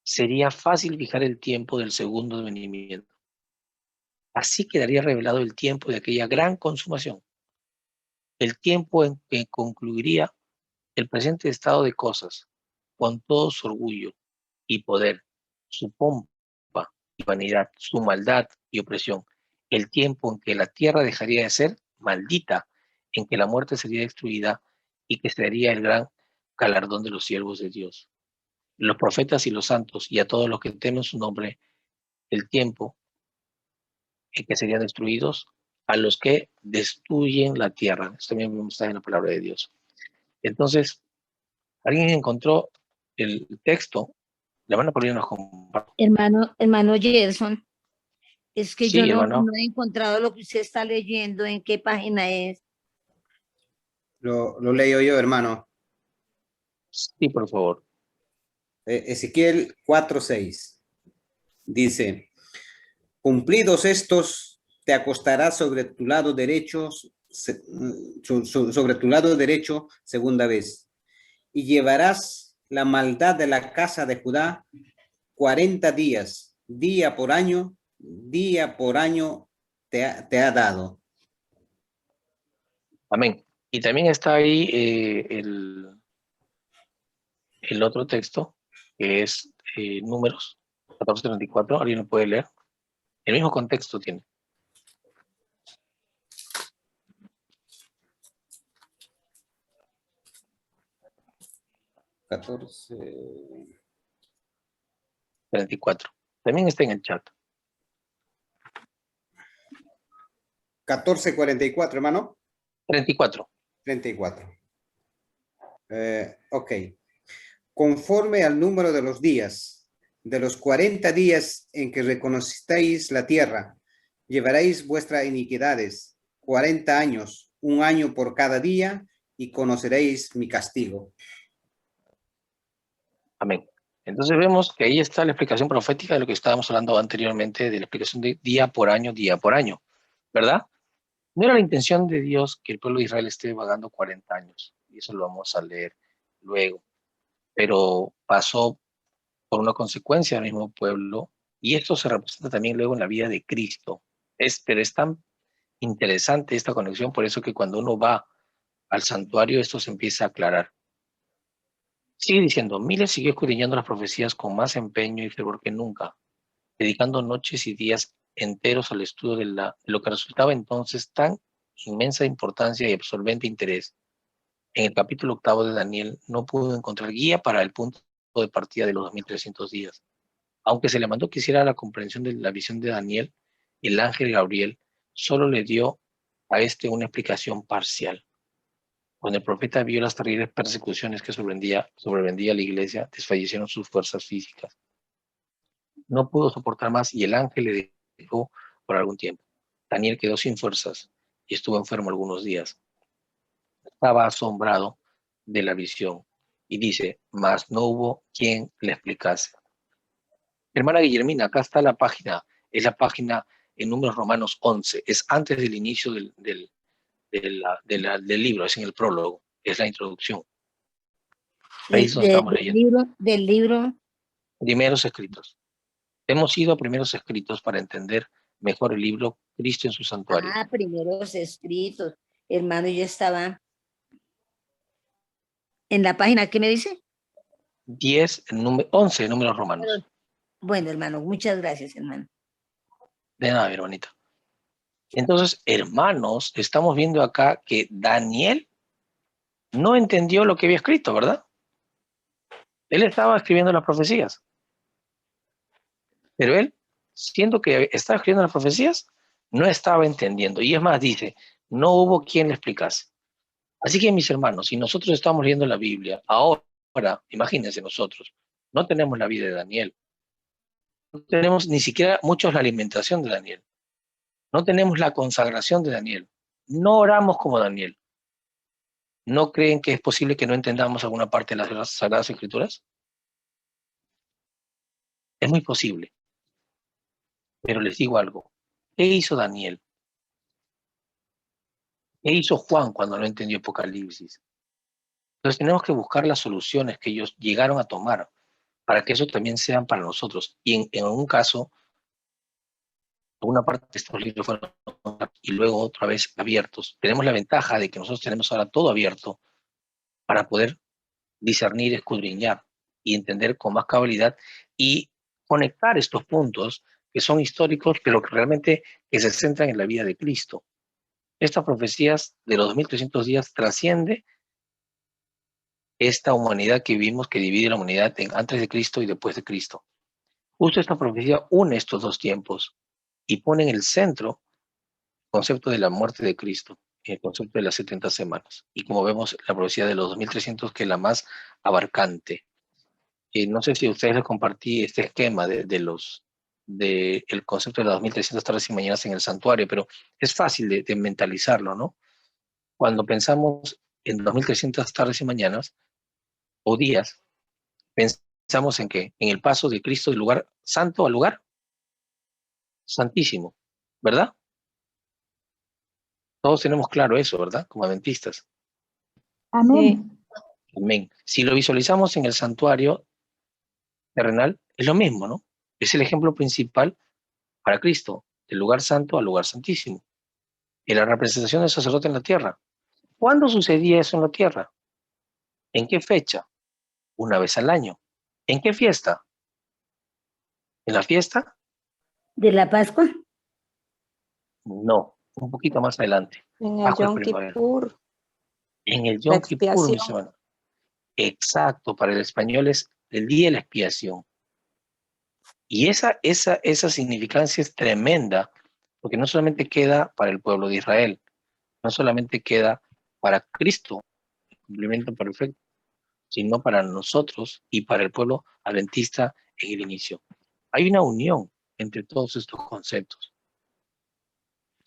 sería fácil fijar el tiempo del segundo advenimiento. Así quedaría revelado el tiempo de aquella gran consumación, el tiempo en que concluiría el presente estado de cosas, con todo su orgullo y poder, su pompa y vanidad, su maldad y opresión, el tiempo en que la tierra dejaría de ser maldita, en que la muerte sería destruida y que se daría el gran galardón de los siervos de Dios. Los profetas y los santos y a todos los que temen su nombre, el tiempo en que serían destruidos a los que destruyen la tierra. Esto también está en la palabra de Dios. Entonces, alguien encontró el texto. La hermana Paulina nos comparte. Hermano Gerson, es que yo Sí, no hermano. he encontrado lo que usted está leyendo, en qué página es. Lo leo yo, hermano. Sí, por favor. Ezequiel 4:6. Dice, cumplidos estos, te acostarás sobre tu lado derecho, sobre tu lado derecho segunda vez, y llevarás la maldad de la casa de Judá 40 días, día por año te ha dado. Amén. Y también está ahí el otro texto, que es Números 14:34. ¿Alguien lo puede leer? El mismo contexto tiene. 34. También está en el chat. 14:44, hermano. 34. 34. Ok. Conforme al número de los días, de los 40 días en que reconocisteis la tierra, llevaréis vuestras iniquidades, 40 años, un año por cada día, y conoceréis mi castigo. Amén. Entonces vemos que ahí está la explicación profética de lo que estábamos hablando anteriormente, de la explicación de día por año, ¿verdad? No era la intención de Dios que el pueblo de Israel esté vagando 40 años, y eso lo vamos a leer luego, pero pasó por una consecuencia del mismo pueblo, y esto se representa también luego en la vida de Cristo. Pero es tan interesante esta conexión, por eso que cuando uno va al santuario esto se empieza a aclarar. Sigue diciendo, Miller siguió escudriñando las profecías con más empeño y fervor que nunca, dedicando noches y días enteros al estudio de lo que resultaba entonces tan inmensa importancia y absorbente interés. En el capítulo 8 de Daniel no pudo encontrar guía para el punto de partida de los 2300 días. Aunque se le mandó que hiciera la comprensión de la visión de Daniel, el ángel Gabriel solo le dio a este una explicación parcial. Cuando el profeta vio las terribles persecuciones que sobrevendía a la iglesia, desfallecieron sus fuerzas físicas. No pudo soportar más y el ángel le dejó por algún tiempo. Daniel quedó sin fuerzas y estuvo enfermo algunos días. Estaba asombrado de la visión y dice, mas no hubo quien le explicase. Hermana Guillermina, acá está la página, es la página en Números Romanos 11, es antes del inicio del libro, es en el prólogo, es la introducción. Ahí es donde estamos leyendo. Del libro. Primeros escritos. Hemos ido a primeros escritos para entender mejor el libro Cristo en su santuario. Ah, primeros escritos. Hermano, yo estaba en la página, ¿qué me dice? 11 números romanos. Bueno, hermano, muchas gracias, hermano. De nada, hermanita. Entonces, hermanos, estamos viendo acá que Daniel no entendió lo que había escrito, ¿verdad? Él estaba escribiendo las profecías. Pero él, siendo que estaba escribiendo las profecías, no estaba entendiendo. Y es más, dice, no hubo quien le explicase. Así que, mis hermanos, si nosotros estamos leyendo la Biblia, ahora, imagínense nosotros, no tenemos la vida de Daniel. No tenemos ni siquiera muchos la alimentación de Daniel. No tenemos la consagración de Daniel. No oramos como Daniel. ¿No creen que es posible que no entendamos alguna parte de las Sagradas Escrituras? Es muy posible. Pero les digo algo. ¿Qué hizo Daniel? ¿Qué hizo Juan cuando no entendió Apocalipsis? Entonces tenemos que buscar las soluciones que ellos llegaron a tomar para que eso también sean para nosotros. Y en un caso, una parte de estos libros fueron y luego otra vez abiertos. Tenemos la ventaja de que nosotros tenemos ahora todo abierto para poder discernir, escudriñar y entender con más cabalidad y conectar estos puntos que son históricos, pero que realmente que se centran en la vida de Cristo. Estas profecías de los 2300 días trasciende esta humanidad que vivimos, que divide la humanidad en antes de Cristo y después de Cristo. Justo esta profecía une estos dos tiempos y pone en el centro el concepto de la muerte de Cristo, el concepto de las 70 semanas. Y como vemos, la profecía de los 2300, que es la más abarcante. No sé si a ustedes les compartí este esquema del concepto de las 2300 tardes y mañanas en el santuario, pero es fácil de mentalizarlo, ¿no? Cuando pensamos en 2300 tardes y mañanas o días, pensamos en qué? En el paso de Cristo del lugar santo al lugar santísimo, ¿verdad? Todos tenemos claro eso, ¿verdad? Como adventistas. Amén. Amén. Si lo visualizamos en el santuario terrenal, es lo mismo, ¿no? Es el ejemplo principal para Cristo, del lugar santo al lugar santísimo. Y la representación del sacerdote en la tierra. ¿Cuándo sucedía eso en la tierra? ¿En qué fecha? Una vez al año. ¿En qué fiesta? ¿En la fiesta? ¿De la Pascua? No, un poquito más adelante. En el Bajo el Yom primavera. Kippur, En el la Yom Kippur, mis expiación. hermanos. Exacto, para el español es el día de la expiación. Y esa significancia es tremenda, porque no solamente queda para el pueblo de Israel, no solamente queda para Cristo, el cumplimiento perfecto, sino para nosotros y para el pueblo adventista en el inicio. Hay una unión entre todos estos conceptos.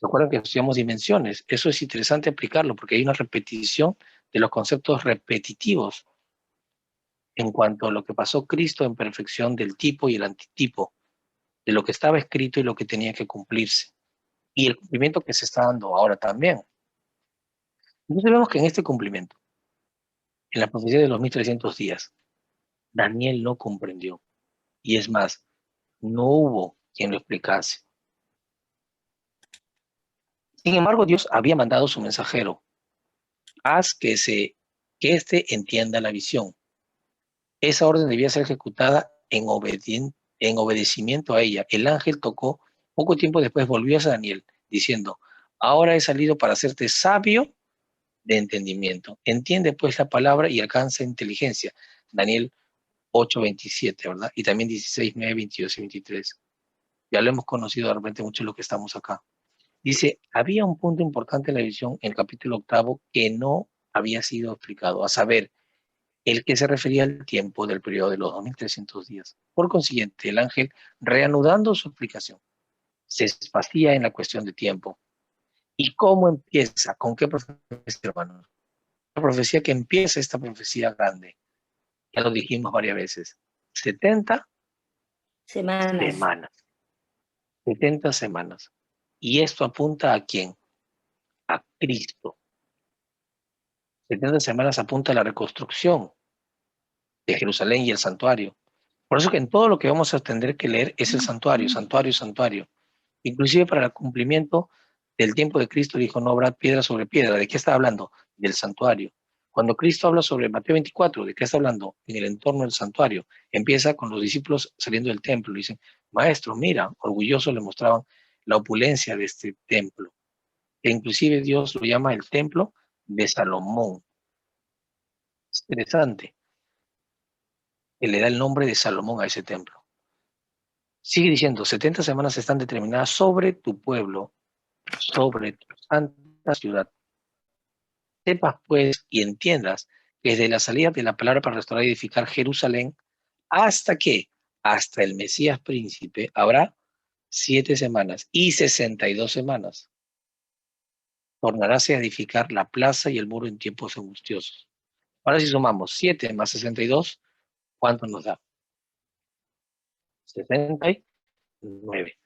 Recuerden que estudiamos dimensiones. Eso es interesante aplicarlo porque hay una repetición de los conceptos repetitivos en cuanto a lo que pasó Cristo en perfección del tipo y el antitipo, de lo que estaba escrito y lo que tenía que cumplirse, y el cumplimiento que se está dando ahora también. Entonces vemos que en este cumplimiento, en la profecía de los 1300 días, Daniel no comprendió, y es más, no hubo quien lo explicase. Sin embargo, Dios había mandado su mensajero, haz que éste entienda la visión. Esa orden debía ser ejecutada en obedecimiento a ella. El ángel tocó, poco tiempo después volvió a Daniel, diciendo, ahora he salido para hacerte sabio de entendimiento. Entiende pues la palabra y alcanza inteligencia. Daniel 8:27, ¿verdad? Y también 16, 9, 22 y 23. Ya lo hemos conocido de repente mucho lo que estamos acá. Dice, había un punto importante en la visión, en el capítulo 8, que no había sido explicado, a saber, el que se refería al tiempo del periodo de los 2300 días. Por consiguiente, el ángel, reanudando su explicación, se espacía en la cuestión de tiempo. ¿Y cómo empieza? ¿Con qué profecía, hermanos? La profecía que empieza esta profecía grande. Ya lo dijimos varias veces. 70 Semanas. semanas. 70 semanas. ¿Y esto apunta a quién? A Cristo. 70 semanas apunta a la reconstrucción de Jerusalén y el santuario. Por eso que en todo lo que vamos a tener que leer es el santuario, santuario, santuario. Inclusive para el cumplimiento del tiempo de Cristo dijo, no habrá piedra sobre piedra. ¿De qué está hablando? Del santuario. Cuando Cristo habla sobre Mateo 24, ¿de qué está hablando? En el entorno del santuario. Empieza con los discípulos saliendo del templo. Dicen, maestro, mira, orgullosos le mostraban la opulencia de este templo. E inclusive Dios lo llama el templo de Salomón. Es interesante que le da el nombre de Salomón a ese templo. Sigue diciendo, 70 semanas están determinadas sobre tu pueblo, sobre tu santa ciudad. Sepas pues y entiendas que desde la salida de la palabra para restaurar y edificar Jerusalén, ¿hasta qué? Hasta el Mesías príncipe habrá 7 semanas y 62 semanas. Tornaráse a edificar la plaza y el muro en tiempos angustiosos. Ahora si sumamos 7 más 62, ¿cuánto nos da? 69.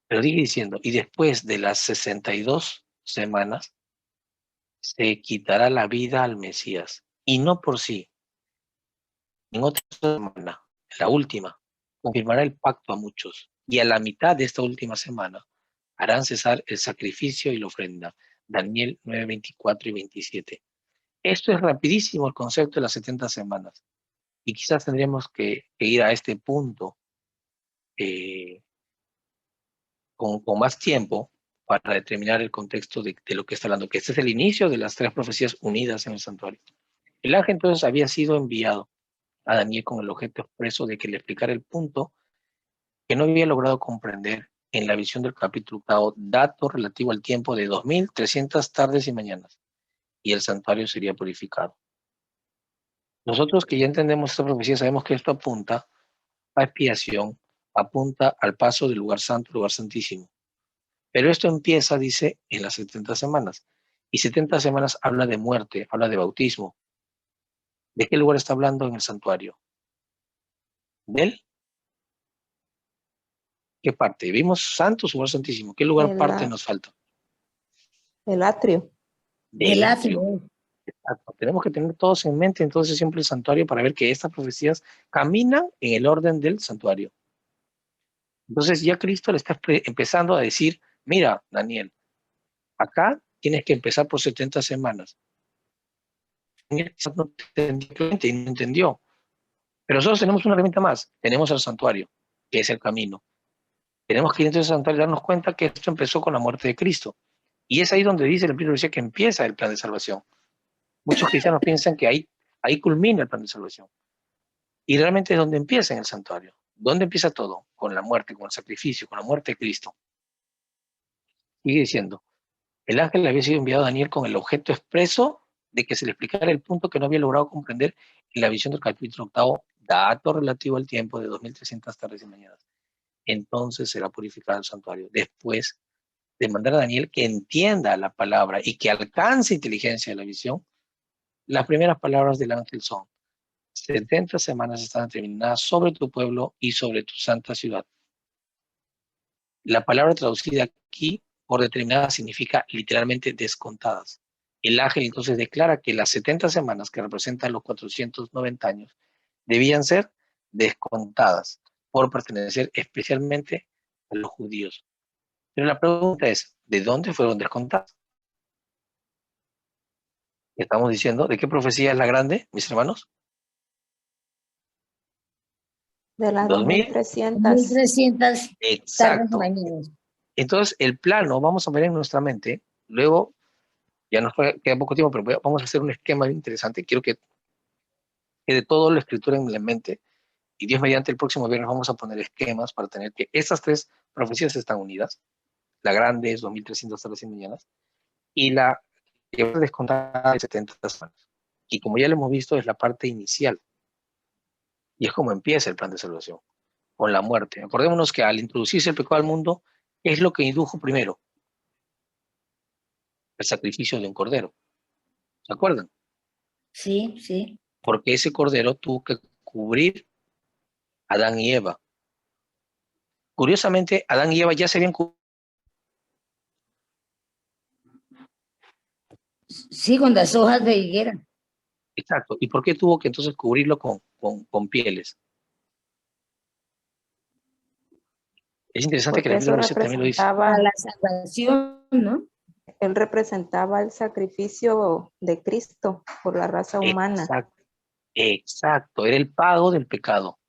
Pero sigue diciendo, y después de las 62 semanas, se quitará la vida al Mesías, y no por sí. En otra semana, la última, confirmará el pacto a muchos, y a la mitad de esta última semana harán cesar el sacrificio y la ofrenda. Daniel 9, 24 y 27. Esto es rapidísimo el concepto de las 70 semanas, y quizás tendríamos que ir a este punto con más tiempo para determinar el contexto de lo que está hablando, que este es el inicio de las 3 profecías unidas en el santuario. El ángel entonces había sido enviado a Daniel con el objeto expreso de que le explicara el punto que no había logrado comprender en la visión del capítulo 8, dato relativo al tiempo de 2300 tardes y mañanas, y el santuario sería purificado. Nosotros que ya entendemos esta profecía sabemos que esto apunta a expiación, apunta al paso del lugar santo al lugar santísimo. Pero esto empieza, dice, en las 70 semanas. Y 70 semanas habla de muerte, habla de bautismo. ¿De qué lugar está hablando en el santuario? ¿Del? ¿Qué parte? Vimos santo, su lugar santísimo. ¿Qué lugar parte nos falta? El atrio. Del atrio. atrio. Exacto. Tenemos que tener todos en mente entonces siempre el santuario para ver que estas profecías caminan en el orden del santuario. Entonces ya Cristo le está empezando a decir, mira, Daniel, acá tienes que empezar por 70 semanas. Daniel quizás no entendió. Pero nosotros tenemos una herramienta más. Tenemos el santuario, que es el camino. Tenemos que ir entonces al santuario y darnos cuenta que esto empezó con la muerte de Cristo. Y es ahí donde dice el libro que empieza el plan de salvación. Muchos cristianos piensan que ahí culmina el plan de salvación. Y realmente es donde empieza en el santuario. ¿Dónde empieza todo? Con la muerte, con el sacrificio, con la muerte de Cristo. Sigue diciendo, el ángel le había sido enviado a Daniel con el objeto expreso de que se le explicara el punto que no había logrado comprender en la visión del capítulo 8, dato relativo al tiempo de 2300 tardes y mañanas. Entonces será purificado el santuario. Después de mandar a Daniel que entienda la palabra y que alcance inteligencia de la visión, las primeras palabras del ángel son, 70 semanas están determinadas sobre tu pueblo y sobre tu santa ciudad. La palabra traducida aquí por determinada significa literalmente descontadas. El ángel entonces declara que las 70 semanas que representan los 490 años debían ser descontadas por pertenecer especialmente a los judíos. Pero la pregunta es, ¿de dónde fueron descontadas? Estamos diciendo, ¿de qué profecía es la grande, mis hermanos? De las 2000. 2300. 1300 tardes y Exacto. mañanas. Entonces, el plano, vamos a ver en nuestra mente, luego, ya nos queda poco tiempo, pero vamos a hacer un esquema interesante. Quiero que quede todo la escritura en la mente, y Dios mediante el próximo viernes vamos a poner esquemas para tener que estas 3 profecías están unidas. La grande es 2300 tardes y mañanas, y la que va a descontar de 70 semanas. Y como ya lo hemos visto, es la parte inicial. Y es como empieza el plan de salvación, con la muerte. Acordémonos que al introducirse el pecado al mundo, ¿Qué es lo que indujo primero? El sacrificio de un cordero. ¿Se acuerdan? Sí, sí. Porque ese cordero tuvo que cubrir a Adán y Eva. Curiosamente, Adán y Eva ya se habían cubierto. Sí, con las hojas de higuera. Exacto. ¿Y por qué tuvo que entonces cubrirlo con pieles? Es interesante que la Porque Biblia eso también lo dice. Para representaba, la salvación, ¿no? él representaba el sacrificio de Cristo por la raza humana. Exacto, exacto. Era el pago del pecado.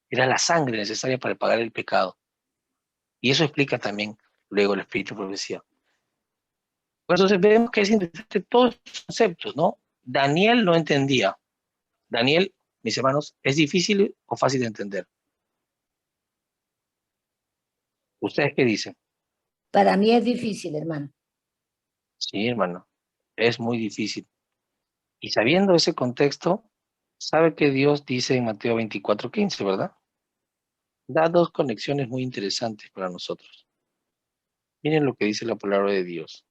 Era la sangre necesaria para pagar el pecado. Y eso explica también luego el espíritu de profecía. Pues entonces vemos que es interesante todos estos conceptos, ¿no? Daniel no entendía. Daniel, mis hermanos, ¿es difícil o fácil de entender? ¿Ustedes qué dicen? Para mí es difícil, hermano. Sí, hermano, es muy difícil. Y sabiendo ese contexto, sabe que Dios dice en Mateo 24:15, ¿verdad? Da dos conexiones muy interesantes para nosotros. Miren lo que dice la palabra de Dios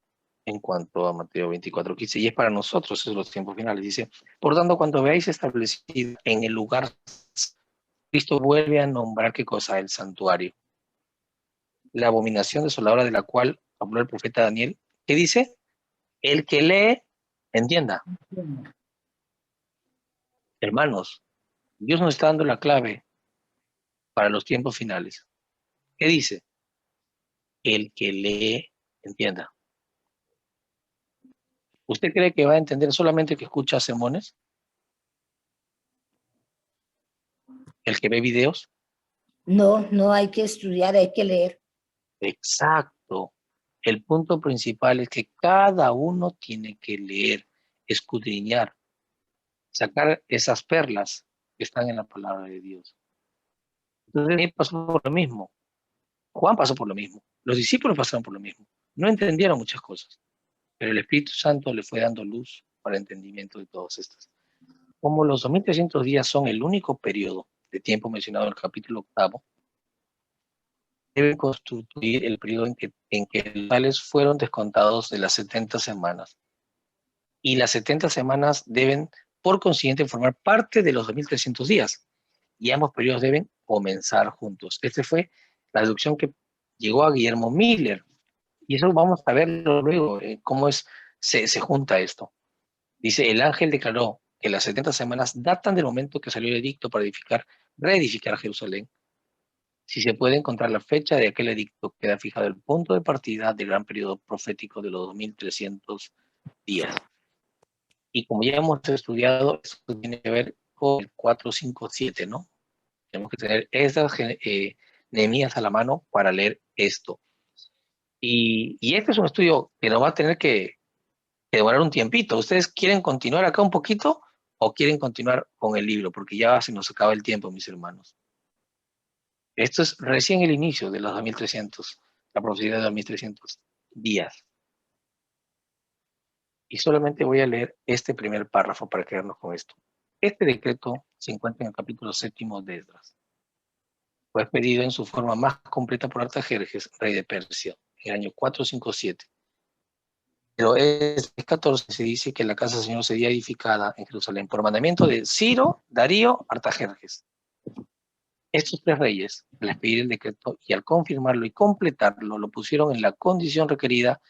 en cuanto a Mateo 24:15, y es para nosotros, esos los tiempos finales. Dice, por tanto, cuando veáis establecido en el lugar, Cristo vuelve a nombrar qué cosa, el santuario, la abominación desoladora de la cual habló el profeta Daniel, ¿qué dice? El que lee, entienda. Hermanos, Dios nos está dando la clave para los tiempos finales. ¿Qué dice? El que lee, entienda. ¿Usted cree que va a entender solamente el que escucha sermones? ¿El que ve videos? No, no hay que estudiar, hay que leer. Exacto. El punto principal es que cada uno tiene que leer, escudriñar, sacar esas perlas que están en la palabra de Dios. Entonces, él pasó por lo mismo. Juan pasó por lo mismo. Los discípulos pasaron por lo mismo. No entendieron muchas cosas, pero el Espíritu Santo le fue dando luz para el entendimiento de todas estas. Como los 2300 días son el único periodo de tiempo mencionado en el capítulo 8, debe constituir el periodo en que los tales fueron descontados de las 70 semanas. Y las 70 semanas deben, por consiguiente, formar parte de los 2300 días. Y ambos periodos deben comenzar juntos. Esta fue la deducción que llegó a Guillermo Miller. Y eso vamos a verlo luego, cómo se junta esto. Dice, el ángel declaró que las 70 semanas datan del momento que salió el edicto para reedificar Jerusalén. Si se puede encontrar la fecha de aquel edicto, queda fijado el punto de partida del gran periodo profético de los 2300 días. Y como ya hemos estudiado, esto tiene que ver con el 457, ¿no? Tenemos que tener estas Nehemías a la mano para leer esto. Y este es un estudio que nos va a tener que demorar un tiempito. ¿Ustedes quieren continuar acá un poquito o quieren continuar con el libro? Porque ya se nos acaba el tiempo, mis hermanos. Esto es recién el inicio de los 2300, la profecía de los 2300 días. Y solamente voy a leer este primer párrafo para quedarnos con esto. Este decreto se encuentra en el capítulo 7 de Esdras. Fue expedido en su forma más completa por Artajerjes, rey de Persia, en el año 457. Pero es 14 se dice que la casa del Señor sería edificada en Jerusalén por mandamiento de Ciro, Darío, Artajerjes. Estos tres reyes, al expedir el decreto y al confirmarlo y completarlo, lo pusieron en la condición requerida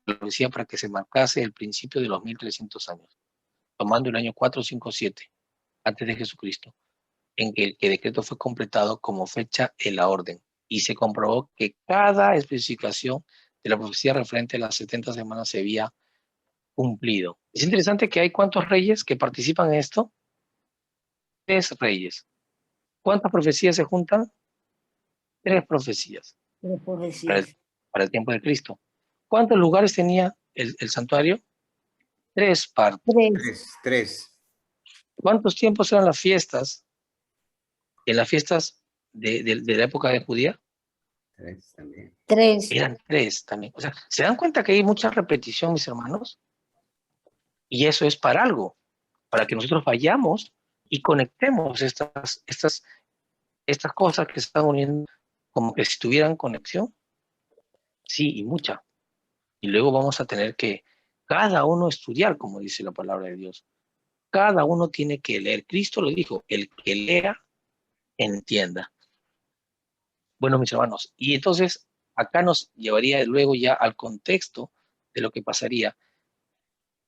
por la profecía para que se marcase el principio de los 1300 años, tomando el año 457 antes de Jesucristo, en que el decreto fue completado como fecha en la orden, y se comprobó que cada especificación de la profecía referente a las 70 semanas se había cumplido. Es interesante que hay cuántos reyes que participan en esto. 3 reyes. ¿Cuántas profecías se juntan? 3 profecías Pero para el, profecías. para el tiempo de Cristo. ¿Cuántos lugares tenía el santuario? 3 partes. Tres. Tres. ¿Cuántos tiempos eran las fiestas? En las fiestas de la época de Judía, Tres también. Tres. eran 3 también. O sea, ¿se dan cuenta que hay mucha repetición, mis hermanos? Y eso es para algo, para que nosotros vayamos y conectemos estas cosas que se están uniendo como que si tuvieran conexión. Sí, y mucha. Y luego vamos a tener que cada uno estudiar, como dice la palabra de Dios. Cada uno tiene que leer. Cristo lo dijo, el que lea, entienda. Bueno, mis hermanos, y entonces acá nos llevaría luego ya al contexto de lo que pasaría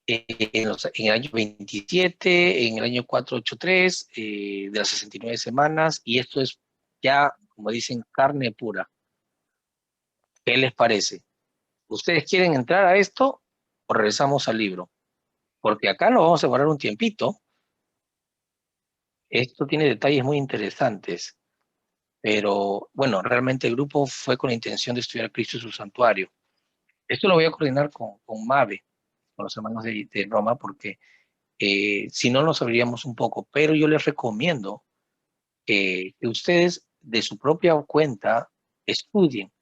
en el año 27, en el año 483, de las 69 semanas, y esto es ya, como dicen, carne pura. ¿Qué les parece? ¿Ustedes quieren entrar a esto o regresamos al libro? Porque acá nos vamos a demorar un tiempito. Esto tiene detalles muy interesantes, pero bueno, realmente el grupo fue con la intención de estudiar Cristo y su santuario. Esto lo voy a coordinar con Mabe, con los hermanos de Roma, porque si no nos abriríamos un poco, pero yo les recomiendo que ustedes de su propia cuenta estudien,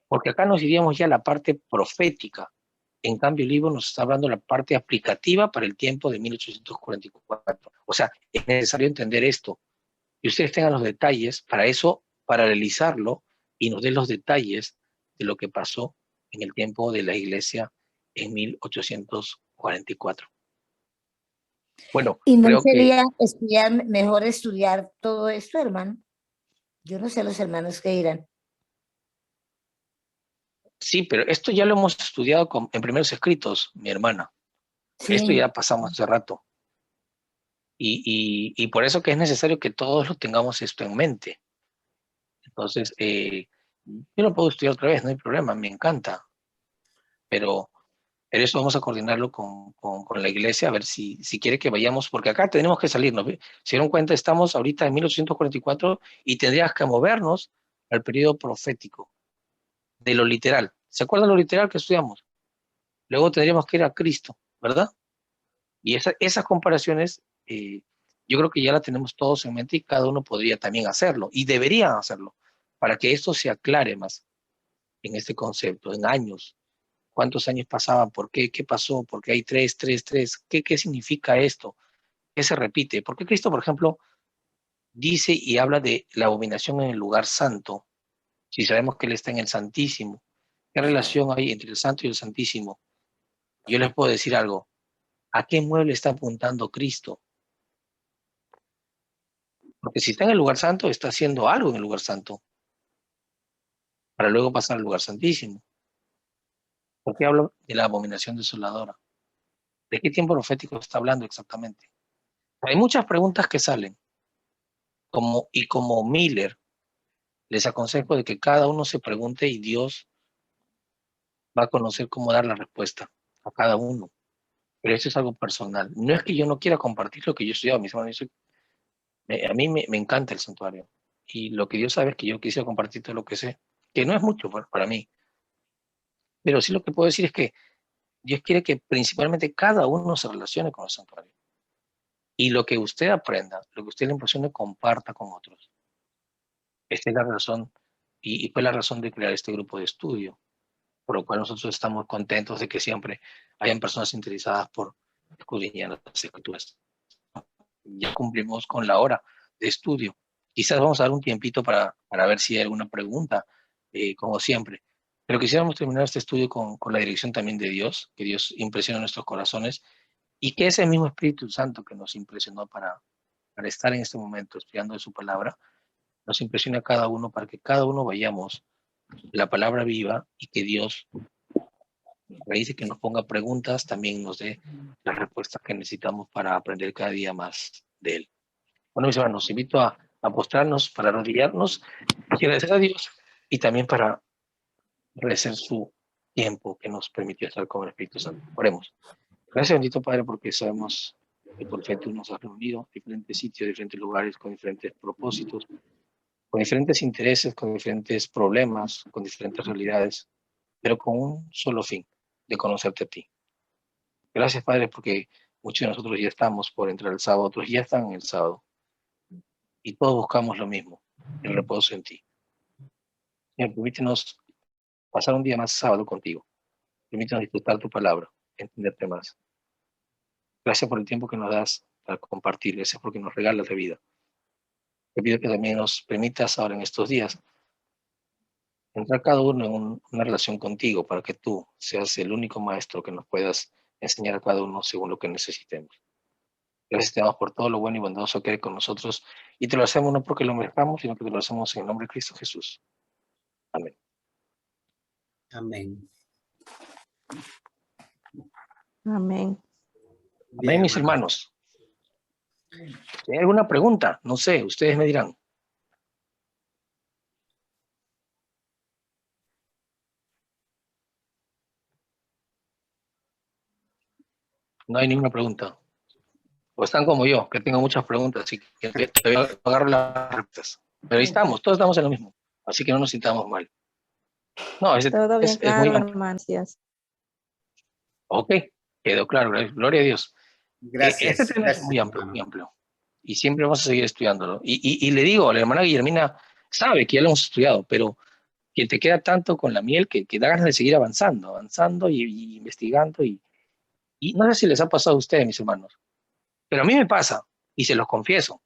porque acá nos iríamos ya a la parte profética. En cambio, el libro nos está hablando de la parte aplicativa para el tiempo de 1844. O sea, es necesario entender esto. Y ustedes tengan los detalles, para eso, paralelizarlo y nos den los detalles de lo que pasó en el tiempo de la iglesia en 1844. Bueno, ¿Y no creo que sería mejor estudiar todo esto, hermano? Yo no sé los hermanos que dirán. sí, pero esto ya lo hemos estudiado en primeros escritos, mi hermana. Esto Sí. ya pasamos hace rato. Y por eso que es necesario que todos lo tengamos esto en mente. Entonces, yo lo puedo estudiar otra vez, no hay problema, me encanta. Pero eso vamos a coordinarlo con la iglesia, a ver si quiere que vayamos, porque acá tenemos que salirnos. ¿Ve? Se dieron cuenta, estamos ahorita en 1844 y tendrías que movernos al periodo profético, de lo literal. ¿Se acuerdan lo literal que estudiamos? Luego tendríamos que ir a Cristo, ¿verdad? Y esas comparaciones, yo creo que ya las tenemos todos en mente y cada uno podría también hacerlo, y deberían hacerlo, para que esto se aclare más en este concepto, en años. ¿Cuántos años pasaban? ¿Por qué? ¿Qué pasó? ¿Por qué hay tres, tres, tres? ¿Qué significa esto? ¿Qué se repite? Porque Cristo, por ejemplo, dice y habla de la abominación en el lugar santo, si sabemos que Él está en el Santísimo. ¿Qué relación hay entre el Santo y el Santísimo? Yo les puedo decir algo. ¿A qué mueble está apuntando Cristo? Porque si está en el lugar santo, está haciendo algo en el lugar santo, para luego pasar al lugar santísimo. ¿Por qué hablo de la abominación desoladora? ¿De qué tiempo profético está hablando exactamente? Hay muchas preguntas que salen, y como Miller, les aconsejo de que cada uno se pregunte y Dios va a conocer cómo dar la respuesta a cada uno. Pero eso es algo personal. No es que yo no quiera compartir lo que yo he estudiado, mis hermanos. A mí me encanta el santuario. Y lo que Dios sabe es que yo quisiera compartir todo lo que sé, que no es mucho para mí. Pero sí lo que puedo decir es que Dios quiere que principalmente cada uno se relacione con el santuario. Y lo que usted aprenda, lo que usted le impresione, comparta con otros. Esta es la razón, y fue la razón de crear este grupo de estudio, por lo cual nosotros estamos contentos de que siempre hayan personas interesadas por escudriñar las escrituras. Ya cumplimos con la hora de estudio. Quizás vamos a dar un tiempito para ver si hay alguna pregunta, como siempre. Pero quisiéramos terminar este estudio con la dirección también de Dios, que Dios impresiona nuestros corazones y que ese mismo Espíritu Santo que nos impresionó para estar en este momento estudiando de su palabra, nos impresiona a cada uno para que cada uno vayamos la palabra viva y que Dios, a raíz de que nos ponga preguntas, también nos dé las respuestas que necesitamos para aprender cada día más de Él. Bueno, mis hermanos, los invito a postrarnos para arrodillarnos y agradecer a Dios y también para agradecer su tiempo que nos permitió estar con el Espíritu Santo. Oremos. Gracias, bendito Padre, porque sabemos que por fe tú nos has reunido en diferentes sitios, diferentes lugares, con diferentes propósitos, con diferentes intereses, con diferentes problemas, con diferentes realidades, pero con un solo fin, de conocerte a ti. Gracias, Padre, porque muchos de nosotros ya estamos por entrar el sábado, otros ya están en el sábado, y todos buscamos lo mismo, el reposo en ti. Señor, permítenos pasar un día más sábado contigo. Permítenos disfrutar tu palabra, entenderte más. Gracias por el tiempo que nos das para compartir. Gracias porque nos regalas la vida. Te pido que también nos permitas ahora en estos días entrar cada uno en una relación contigo para que tú seas el único maestro que nos puedas enseñar a cada uno según lo que necesitemos. Gracias te damos por todo lo bueno y bondadoso que eres con nosotros y te lo hacemos no porque lo merezcamos, sino que te lo hacemos en el nombre de Cristo Jesús. Amén. Amén. Amén. Bien, Amén, mis hermanos. Si hay alguna pregunta, no sé, ustedes me dirán. No hay ninguna pregunta. O están como yo, que tengo muchas preguntas, así que todavía agarro las respuestas. Pero ahí estamos, todos estamos en lo mismo, así que no nos sintamos mal. No, Todo bien es muy claro, amplio. hermano. Gracias. Ok, quedó claro, gloria a Dios. Este gracias, tema es gracias, muy amplio, muy hermano. amplio. Y siempre vamos a seguir estudiándolo. Y le digo, la hermana Guillermina sabe que ya lo hemos estudiado, pero que te queda tanto con la miel que da ganas de seguir avanzando, avanzando y investigando. Y no sé si les ha pasado a ustedes, mis hermanos, pero a mí me pasa, y se los confieso.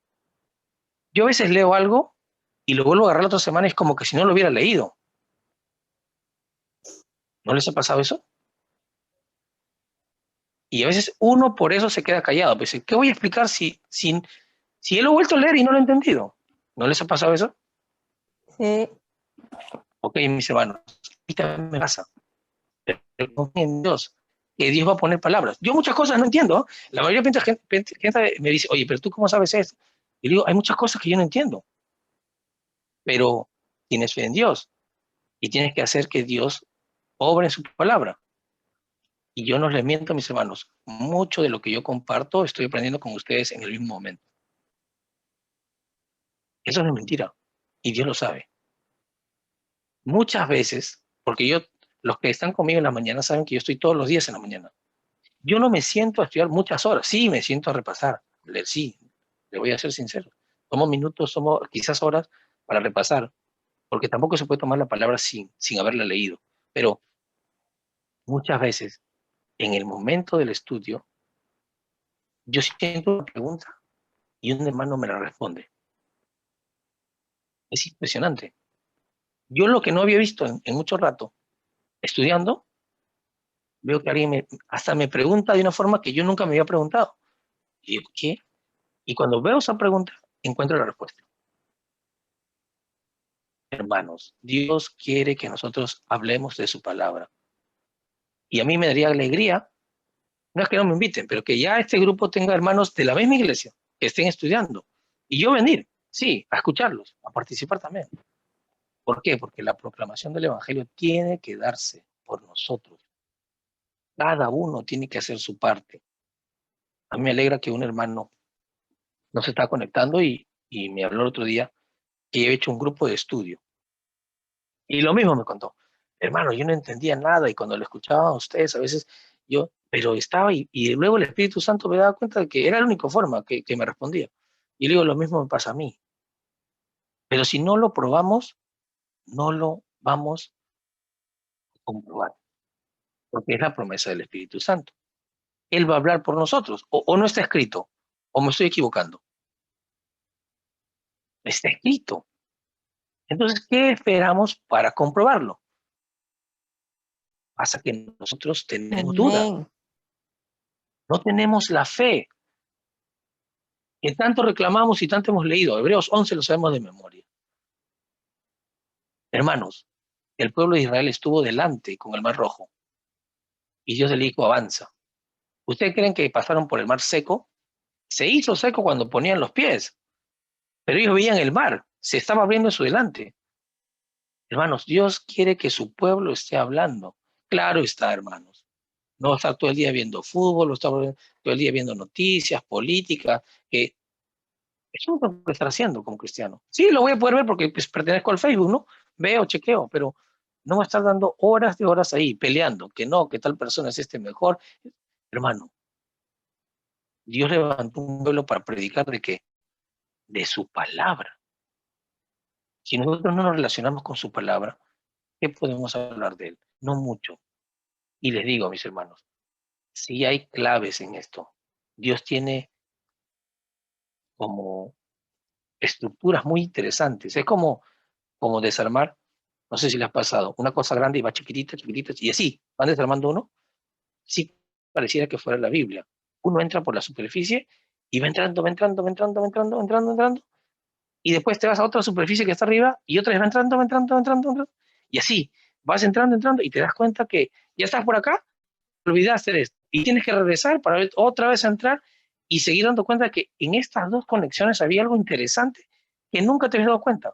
Yo a veces leo algo y lo vuelvo a agarrar la otra semana y es como que si no lo hubiera leído. ¿No les ha pasado eso? Y a veces uno por eso se queda callado. Pues, ¿qué voy a explicar si él lo he vuelto a leer y no lo he entendido? ¿No les ha pasado eso? Sí. Ok, mis hermanos, y también me pasa. Pero confío en Dios, que Dios va a poner palabras. Yo muchas cosas no entiendo. La mayoría de gente me dice, oye, pero tú cómo sabes esto? Y digo, hay muchas cosas que yo no entiendo, pero tienes fe en Dios y tienes que hacer que Dios obre en su palabra. Y yo no les miento, mis hermanos, mucho de lo que yo comparto estoy aprendiendo con ustedes en el mismo momento. Eso no es mentira. Y Dios lo sabe. Muchas veces, porque los que están conmigo en la mañana saben que yo estoy todos los días en la mañana. Yo no me siento a estudiar muchas horas. Sí, me siento a repasar. Leer, sí, le voy a ser sincero. Tomo minutos, tomo quizás horas para repasar, porque tampoco se puede tomar la palabra sin haberla leído. Pero muchas veces, en el momento del estudio, yo siento una pregunta y un hermano me la responde. Es impresionante. Yo lo que no había visto en mucho rato, estudiando, veo que alguien hasta me pregunta de una forma que yo nunca me había preguntado. Y digo, ¿qué? Y cuando veo esa pregunta, encuentro la respuesta. Hermanos, Dios quiere que nosotros hablemos de su palabra. Y a mí me daría alegría, no es que no me inviten, pero que ya este grupo tenga hermanos de la misma iglesia, que estén estudiando. Y yo venir, sí, a escucharlos, a participar también. ¿Por qué? Porque la proclamación del Evangelio tiene que darse por nosotros. Cada uno tiene que hacer su parte. A mí me alegra que un hermano nos está conectando y me habló el otro día que yo he hecho un grupo de estudio. Y lo mismo me contó. Hermano, yo no entendía nada y cuando lo escuchaba a ustedes, a veces pero estaba y luego el Espíritu Santo me daba cuenta de que era la única forma que me respondía. Y le digo, lo mismo me pasa a mí. Pero si no lo probamos, no lo vamos a comprobar, porque es la promesa del Espíritu Santo. Él va a hablar por nosotros, o no está escrito, o me estoy equivocando. Está escrito. Entonces, ¿qué esperamos para comprobarlo? Pasa que nosotros tenemos duda, Amén. no tenemos la fe que tanto reclamamos y tanto hemos leído. Hebreos 11 lo sabemos de memoria. Hermanos, el pueblo de Israel estuvo delante con el Mar Rojo y Dios le dijo, avanza. ¿Ustedes creen que pasaron por el mar seco? Se hizo seco cuando ponían los pies, pero ellos veían el mar, se estaba abriendo en su delante. Hermanos, Dios quiere que su pueblo esté hablando. Claro está, hermanos. No estar todo el día viendo fútbol, no estar todo el día viendo noticias, política, que eso no lo que estar haciendo como cristiano. Sí, lo voy a poder ver porque pues, pertenezco al Facebook, ¿no? Veo, chequeo, pero no va a estar dando horas de horas ahí peleando, que no, que tal persona es este mejor. Hermano, Dios levantó un pueblo para predicar de qué? De su palabra. Si nosotros no nos relacionamos con su palabra, ¿qué podemos hablar de él? No mucho. Y les digo, mis hermanos, si hay claves en esto. Dios tiene como estructuras muy interesantes. Es como desarmar No sé si les ha pasado. Una cosa grande y va chiquitita, chiquitita, y así, van desarmando uno. Sí, pareciera que fuera la Biblia. Uno entra por la superficie y va entrando, va entrando, va entrando, va entrando, va entrando, va entrando, y después te vas a otra superficie que está arriba y otra vez va entrando, va entrando, va entrando, va entrando, y así, vas entrando, entrando, y te das cuenta que ya estás por acá, te olvidaste de esto, y tienes que regresar para otra vez a entrar y seguir dando cuenta que en estas dos conexiones había algo interesante que nunca te habías dado cuenta.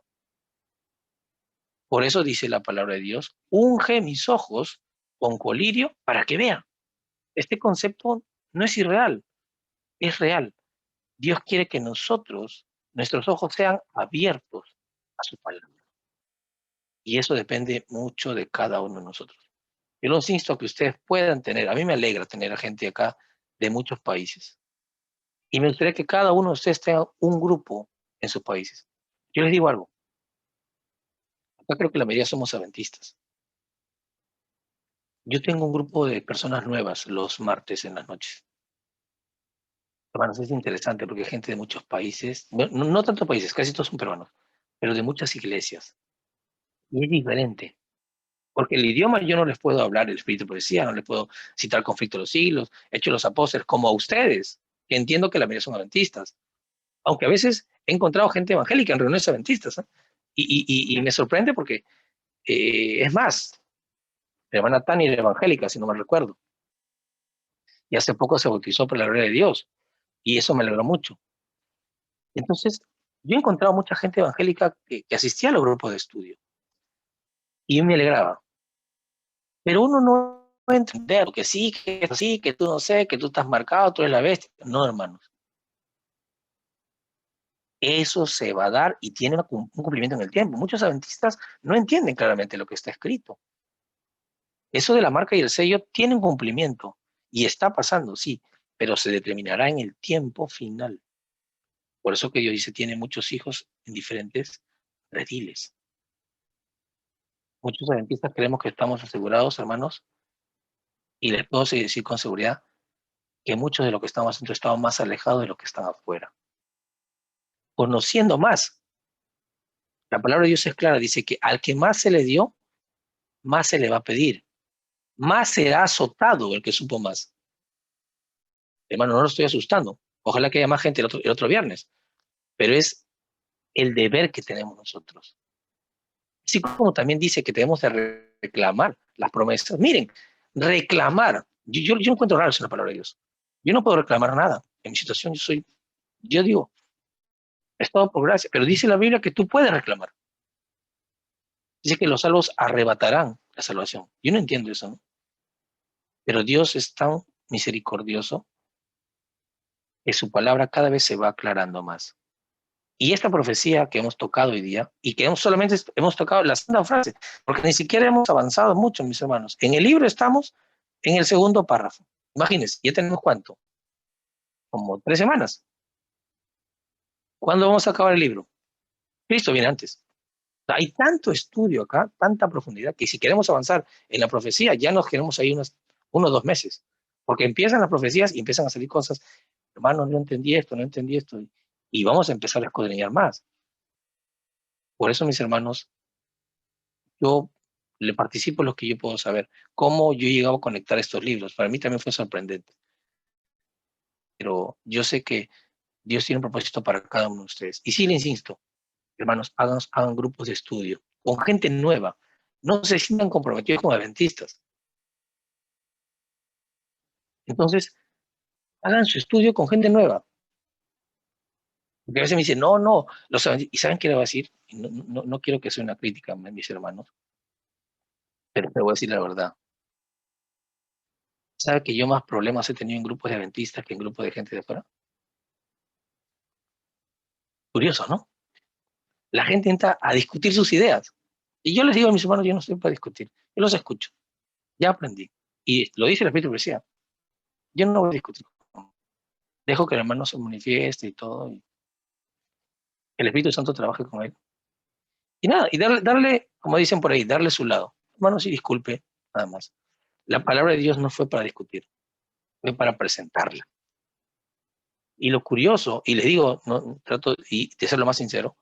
Por eso dice la palabra de Dios, unge mis ojos con colirio para que vean. Este concepto no es irreal, es real. Dios quiere que nosotros, nuestros ojos sean abiertos a su palabra. Y eso depende mucho de cada uno de nosotros. Yo los insto a que ustedes puedan tener, a mí me alegra tener a gente acá de muchos países. Y me gustaría que cada uno de ustedes tenga un grupo en sus países. Yo les digo algo. Acá creo que la mayoría somos adventistas. Yo tengo un grupo de personas nuevas los martes en las noches. Hermanos, es interesante porque hay gente de muchos países, bueno, no tantos países, casi todos son peruanos, pero de muchas iglesias. Y es diferente. Porque el idioma yo no les puedo hablar, el espíritu de profecía, no les puedo citar conflicto de los siglos, Hechos de los Apóstoles, como a ustedes, que entiendo que la mayoría son adventistas. Aunque a veces he encontrado gente evangélica en reuniones adventistas, ¿eh? Y me sorprende porque, es más, la hermana Tani era evangélica, si no me recuerdo. Y hace poco se bautizó por la gloria de Dios. Y eso me alegró mucho. Entonces, yo he encontrado mucha gente evangélica que asistía a los grupos de estudio. Y me alegraba. Pero uno no puede entender que sí, que tú no sé, que tú estás marcado, tú eres la bestia. No, hermanos. Eso se va a dar y tiene un cumplimiento en el tiempo. Muchos adventistas no entienden claramente lo que está escrito. Eso de la marca y el sello tiene un cumplimiento y está pasando, sí, pero se determinará en el tiempo final. Por eso que Dios dice, tiene muchos hijos en diferentes rediles. Muchos adventistas creemos que estamos asegurados, hermanos, y les puedo decir con seguridad que muchos de los que estamos dentro estamos más alejados de los que están afuera. Conociendo más. La palabra de Dios es clara, dice que al que más se le dio, más se le va a pedir. Más será azotado el que supo más. Hermano, no lo estoy asustando. Ojalá que haya más gente el otro viernes. Pero es el deber que tenemos nosotros. Así como también dice que tenemos de reclamar las promesas. Miren, reclamar. Yo encuentro raro eso en la palabra de Dios. Yo no puedo reclamar nada. En mi situación yo digo, es todo por gracia. Pero dice la Biblia que tú puedes reclamar. Dice que los salvos arrebatarán la salvación. Yo no entiendo eso, ¿no? Pero Dios es tan misericordioso que su palabra cada vez se va aclarando más. Y esta profecía que hemos tocado hoy día, y que solamente hemos tocado la segunda frase, porque ni siquiera hemos avanzado mucho, mis hermanos. En el libro estamos en el segundo párrafo. Imagínense, ya tenemos ¿cuánto? Como 3 semanas. ¿Cuándo vamos a acabar el libro? Cristo viene antes. Hay tanto estudio acá, tanta profundidad, que si queremos avanzar en la profecía, ya nos queremos ahí unos 2 meses. Porque empiezan las profecías y empiezan a salir cosas. Hermano, no entendí esto, no entendí esto. Y vamos a empezar a escudriñar más. Por eso, mis hermanos, yo le participo en lo que yo puedo saber. Cómo yo he llegado a conectar estos libros. Para mí también fue sorprendente. Pero yo sé que Dios tiene un propósito para cada uno de ustedes. Y sí les insisto, hermanos, hagan grupos de estudio con gente nueva. No se sientan comprometidos como adventistas. Entonces, hagan su estudio con gente nueva. Porque a veces me dicen, no, ¿y saben qué le voy a decir? No quiero que sea una crítica, mis hermanos, pero te voy a decir la verdad. ¿Sabe que yo más problemas he tenido en grupos de adventistas que en grupos de gente de afuera? Curioso, ¿no? La gente entra a discutir sus ideas. Y yo les digo a mis hermanos, yo no estoy para discutir. Yo los escucho. Ya aprendí. Y lo dice el Espíritu Profecía. Yo no voy a discutir. Dejo que el hermano se manifieste y todo. Y el Espíritu Santo trabaje con él. Y nada, y darle, como dicen por ahí, darle su lado. Hermano, sí, disculpe, nada más. La palabra de Dios no fue para discutir, fue para presentarla. Y lo curioso, y les digo, trato de ser lo más sincero,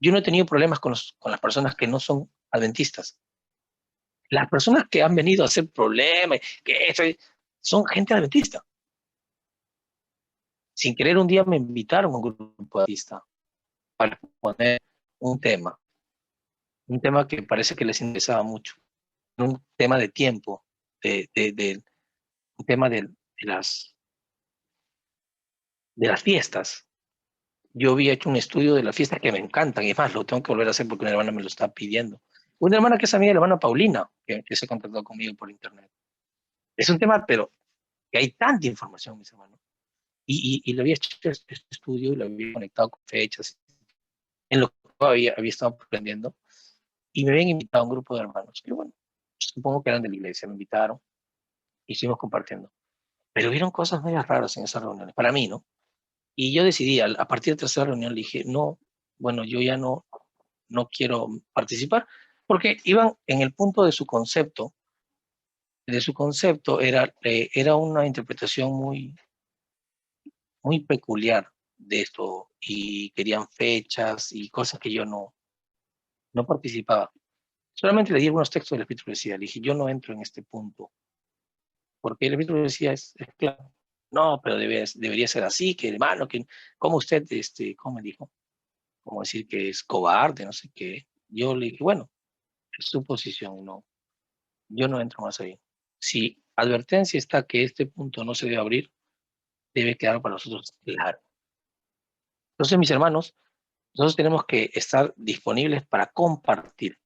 yo no he tenido problemas con las personas que no son adventistas. Las personas que han venido a hacer problemas, que esto, son gente adventista. Sin querer, un día me invitaron a un grupo adventista para poner un tema que parece que les interesaba mucho, un tema de tiempo, un tema de las fiestas. Yo había hecho un estudio de las fiestas que me encantan, y es más, lo tengo que volver a hacer porque una hermana me lo está pidiendo. Una hermana que es amiga de la hermana Paulina, que se contactó conmigo por internet. Es un tema, pero que hay tanta información, mis hermanos. Y le había hecho este estudio y lo había conectado con fechas, en lo que había estado aprendiendo, y me habían invitado a un grupo de hermanos. Y bueno, supongo que eran de la iglesia, me invitaron, y seguimos compartiendo. Pero vieron cosas muy raras en esas reuniones, para mí, ¿no? Y yo decidí, a partir de la tercera reunión, le dije, no, bueno, yo ya no quiero participar, porque iban en el punto de su concepto era una interpretación muy peculiar de esto, y querían fechas y cosas que yo no participaba. Solamente le di algunos textos del Espíritu decía, le dije, yo no entro en este punto, porque el Espíritu decía, es claro, no, pero debería ser así, que hermano, que, ¿cómo usted, cómo me dijo? Como decir que es cobarde, no sé qué. Yo le dije, bueno, es su posición, no, yo no entro más ahí. Si advertencia está que este punto no se debe abrir, debe quedar para nosotros claro. Entonces, mis hermanos, nosotros tenemos que estar disponibles para compartir.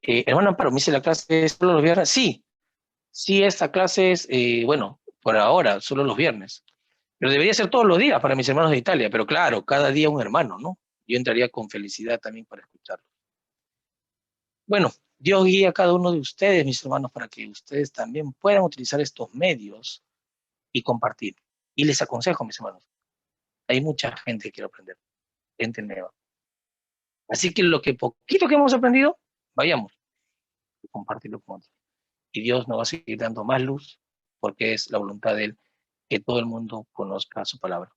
Hermano Amparo, ¿me dice la clase es solo los viernes? Sí, sí, esta clase es, bueno, por ahora, solo los viernes. Pero debería ser todos los días para mis hermanos de Italia, pero claro, cada día un hermano, ¿no? Yo entraría con felicidad también para escucharlo. Bueno, Dios guía a cada uno de ustedes, mis hermanos, para que ustedes también puedan utilizar estos medios y compartir. Y les aconsejo, mis hermanos, hay mucha gente que quiere aprender, gente nueva. Así que lo que poquito que hemos aprendido, vayamos y compartirlo con otros. Y Dios nos va a seguir dando más luz, porque es la voluntad de Él que todo el mundo conozca su palabra.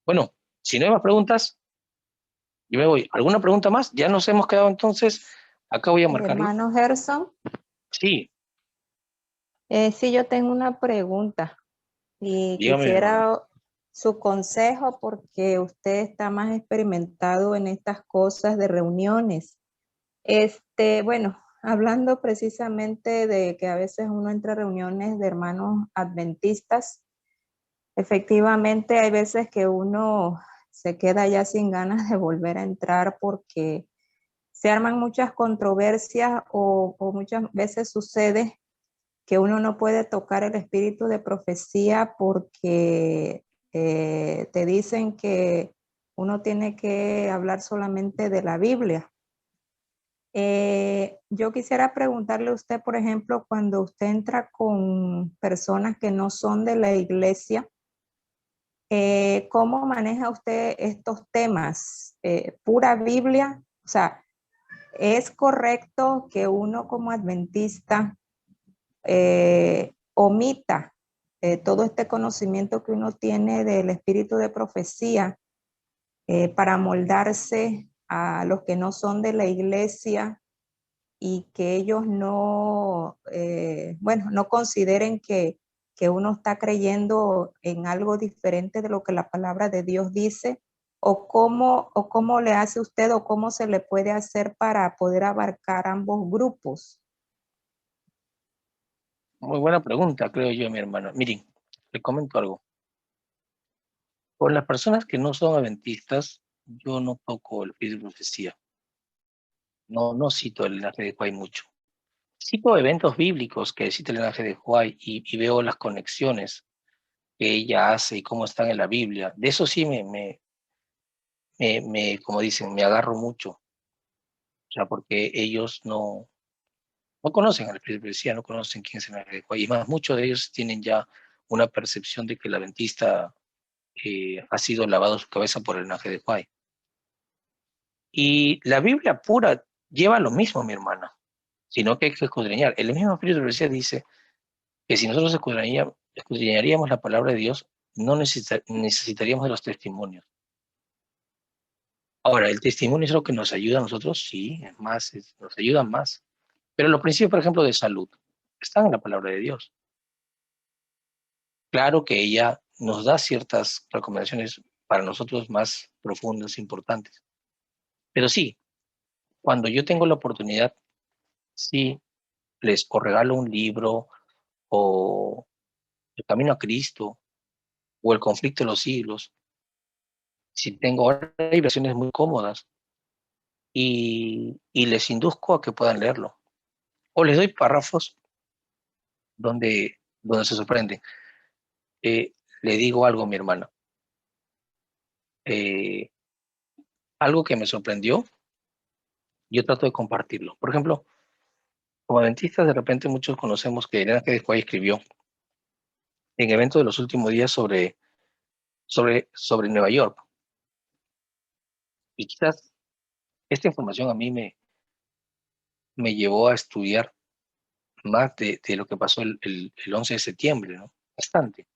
Bueno, si no hay más preguntas, yo me voy. ¿Alguna pregunta más? Ya nos hemos quedado entonces. Acá voy a marcar. Hermano Gerson, Sí, sí, yo tengo una pregunta y dígame, mi hermano. quisiera su consejo porque usted está más experimentado en estas cosas de reuniones. Bueno, hablando precisamente de que a veces uno entra a reuniones de hermanos adventistas, efectivamente hay veces que uno se queda ya sin ganas de volver a entrar porque se arman muchas controversias o muchas veces sucede que uno no puede tocar el espíritu de profecía porque te dicen que uno tiene que hablar solamente de la Biblia. Yo quisiera preguntarle a usted, por ejemplo, cuando usted entra con personas que no son de la iglesia, ¿cómo maneja usted estos temas? ¿Pura Biblia? O sea, ¿es correcto que uno como adventista omita todo este conocimiento que uno tiene del espíritu de profecía para moldarse a los que no son de la iglesia y que ellos no, bueno, no consideren que uno está creyendo en algo diferente de lo que la palabra de Dios dice? ¿O cómo le hace usted o cómo se le puede hacer para poder abarcar ambos grupos? Muy buena pregunta, creo yo, mi hermano. Miren, le comento algo. Con las personas que no son adventistas, yo no toco el espíritu de profecía. No cito el linaje de Huay mucho. Cito eventos bíblicos que cita el linaje de Huay y veo las conexiones que ella hace y cómo están en la Biblia. De eso sí como dicen, me agarro mucho. O sea, porque ellos no conocen al espíritu de profecía, no conocen quién es el linaje de Huay. Y más, muchos de ellos tienen ya una percepción de que el adventista ha sido lavado su cabeza por el linaje de Huay. Y la Biblia pura lleva lo mismo, mi hermana, sino que hay que escudriñar. El mismo Espíritu de profecía dice que si nosotros escudriñaríamos la palabra de Dios, no necesitaríamos de los testimonios. Ahora, el testimonio es lo que nos ayuda a nosotros, sí, es más, nos ayuda más. Pero los principios, por ejemplo, de salud, están en la palabra de Dios. Claro que ella nos da ciertas recomendaciones para nosotros más profundas, importantes. Pero sí, cuando yo tengo la oportunidad, sí, les o regalo un libro o El Camino a Cristo o El Conflicto de los Siglos. Si tengo ahora hay versiones muy cómodas y les induzco a que puedan leerlo. O les doy párrafos donde se sorprenden. Le digo algo a mi hermana. Eh, Algo que me sorprendió, yo trato de compartirlo. Por ejemplo, como adventistas, de repente muchos conocemos que Elena G. de White escribió en eventos de los últimos días sobre Nueva York. Y quizás esta información a mí me llevó a estudiar más de lo que pasó el 11 de septiembre, ¿no? Bastante.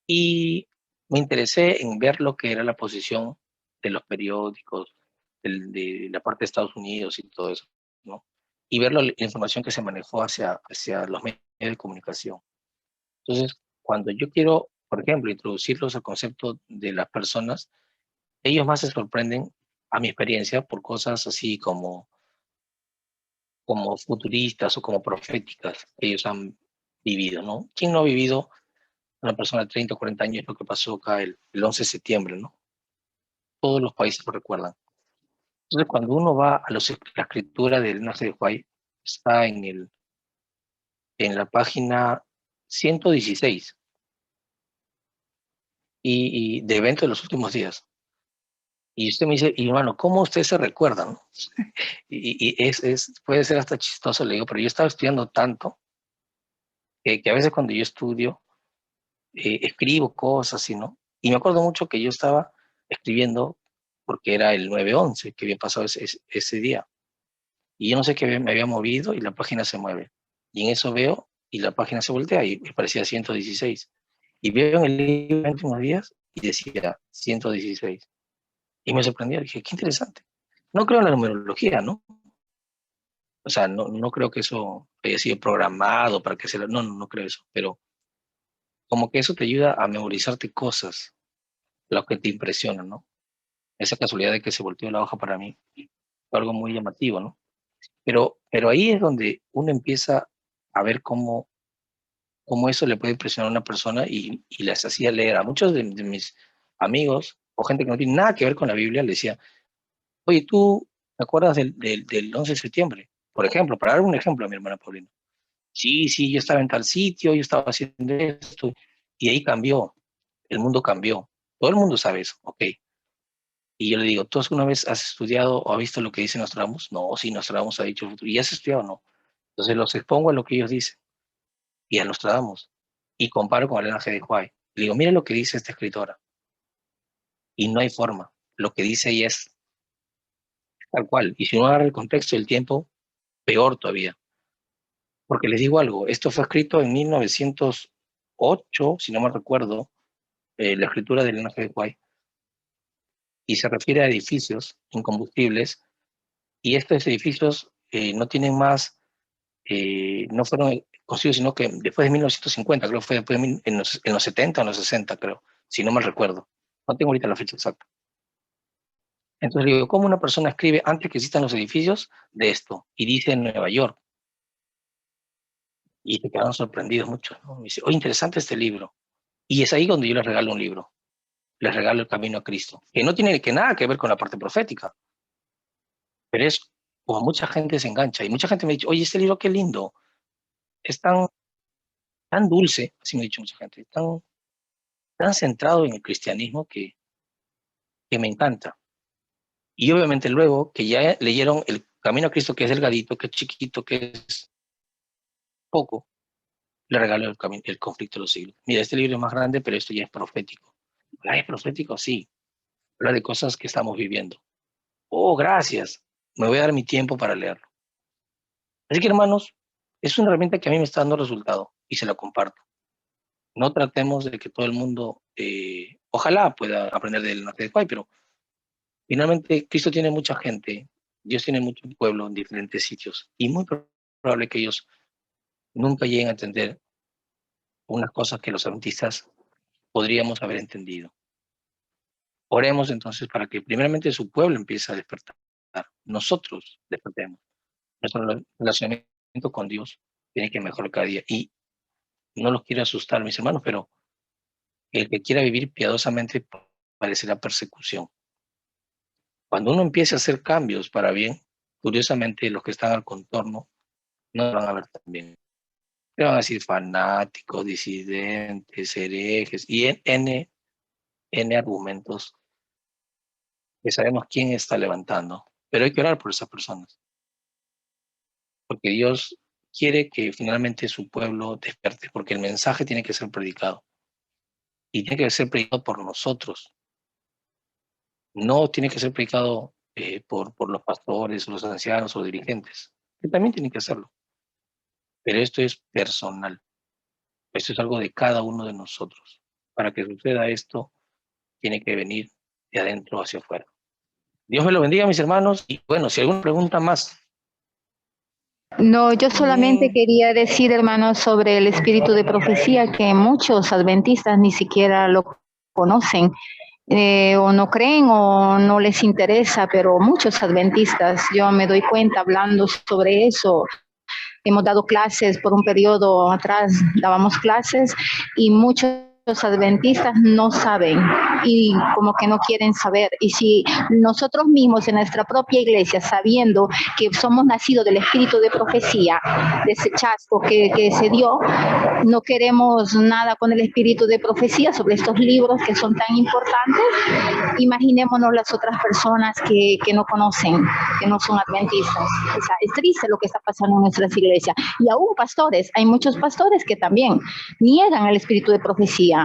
Y me interesé en ver lo que era la posición de los periódicos, de la parte de Estados Unidos y todo eso, ¿no? Y ver la información que se manejó hacia los medios de comunicación. Entonces, cuando yo quiero, por ejemplo, introducirlos al concepto de las personas, ellos más se sorprenden a mi experiencia por cosas así como futuristas o como proféticas que ellos han vivido, ¿no? ¿Quién no ha vivido una persona de 30 o 40 años lo que pasó acá el 11 de septiembre, ¿no? Todos los países lo recuerdan. Entonces, cuando uno va a la escritura del Elena G. de White, está en la página 116 y de evento de los últimos días. Y usted me dice, y hermano, ¿cómo usted se recuerda? ¿No? Puede ser hasta chistoso, le digo, pero yo estaba estudiando tanto que a veces cuando yo estudio, escribo cosas, ¿sí, no? Y me acuerdo mucho que yo estaba escribiendo porque era el 9/11 que había pasado ese día. Y yo no sé qué me había movido y la página se mueve. Y en eso veo y la página se voltea y me parecía 116. Y veo en el libro de últimos días y decía 116. Y me sorprendió, dije, qué interesante. No creo en la numerología, ¿no? O sea, no creo que eso haya sido programado para que se... No creo eso. Pero como que eso te ayuda a memorizarte cosas, lo que te impresiona, ¿no? Esa casualidad de que se volteó la hoja para mí fue algo muy llamativo, ¿no? Pero ahí es donde uno empieza a ver cómo eso le puede impresionar a una persona y les hacía leer a muchos de mis amigos o gente que no tiene nada que ver con la Biblia, le decía, oye, ¿tú te acuerdas del 11 de septiembre? Por ejemplo, para dar un ejemplo a mi hermana Paulina. Sí, yo estaba en tal sitio, yo estaba haciendo esto, y ahí cambió, el mundo cambió. Todo el mundo sabe eso, ok. Y yo le digo, ¿tú alguna vez has estudiado o has visto lo que dice Nostradamus? No, sí, Nostradamus ha dicho el futuro. ¿Y has estudiado o no? Entonces los expongo a lo que ellos dicen y a Nostradamus. Y comparo con Elena G. de White. Le digo, mira lo que dice esta escritora. Y no hay forma. Lo que dice ella es tal cual. Y si no agarra el contexto del tiempo, peor todavía. Porque les digo algo, esto fue escrito en 1908, si no me recuerdo, la escritura de Elena G. de White, y se refiere a edificios incombustibles, y estos edificios no tienen más, no fueron construidos, sino que después de 1950, creo que fue después en los 70 o en los 60, creo, si no mal recuerdo. No tengo ahorita la fecha exacta. Entonces digo, ¿cómo una persona escribe antes que existan los edificios de esto? Y dice en Nueva York. Y se quedaron sorprendidos mucho, ¿no? Me dice, oh, interesante este libro. Y es ahí donde yo les regalo un libro. Les regalo El Camino a Cristo. Que no tiene que nada que ver con la parte profética. Pero es como mucha gente se engancha. Y mucha gente me dice, oye, este libro qué lindo. Es tan dulce, así me ha dicho mucha gente, tan centrado en el cristianismo que me encanta. Y obviamente luego que ya leyeron El Camino a Cristo, que es delgadito, que es chiquito, que es poco, le regalo el Conflicto de los Siglos. Mira, este libro es más grande, pero esto ya es profético. ¿Ah, es profético? Sí. Habla de cosas que estamos viviendo. Oh, gracias. Me voy a dar mi tiempo para leerlo. Así que, hermanos, es una herramienta que a mí me está dando resultado y se la comparto. No tratemos de que todo el mundo, ojalá pueda aprender del Norte de Kwai, pero Finalmente, Cristo tiene mucha gente, Dios tiene mucho pueblo en diferentes sitios, y muy probable que ellos nunca lleguen a entender unas cosas que los adventistas podríamos haber entendido. Oremos entonces para que primeramente su pueblo empiece a despertar. Nosotros despertemos. Nuestro relacionamiento con Dios tiene que mejorar cada día. Y no los quiero asustar, mis hermanos, pero el que quiera vivir piadosamente padecerá persecución. Cuando uno empiece a hacer cambios para bien, curiosamente los que están al contorno no van a ver tan bien. Le van a decir fanáticos, disidentes, herejes y N argumentos que sabemos quién está levantando. Pero hay que orar por esas personas. Porque Dios quiere que finalmente su pueblo despierte, porque el mensaje tiene que ser predicado. Y tiene que ser predicado por nosotros. No tiene que ser predicado por los pastores, o los ancianos o dirigentes, que también tienen que hacerlo. Pero esto es personal. Esto es algo de cada uno de nosotros. Para que suceda esto, tiene que venir de adentro hacia afuera. Dios me lo bendiga, mis hermanos. Y bueno, si alguna pregunta más. No, yo solamente Amén. quería decir, hermanos, sobre el espíritu de profecía, que muchos adventistas ni siquiera lo conocen, o no creen o no les interesa, pero muchos adventistas, yo me doy cuenta hablando sobre eso. Hemos dado clases por un periodo atrás, dábamos clases y muchos adventistas no saben y como que no quieren saber. Y si nosotros mismos en nuestra propia iglesia, sabiendo que somos nacidos del espíritu de profecía, de ese chasco que se dio, no queremos nada con el espíritu de profecía sobre estos libros que son tan importantes, imaginémonos las otras personas que no conocen, que no son adventistas. O sea, es triste lo que está pasando en nuestras iglesias. Y aún pastores, hay muchos pastores que también niegan el espíritu de profecía.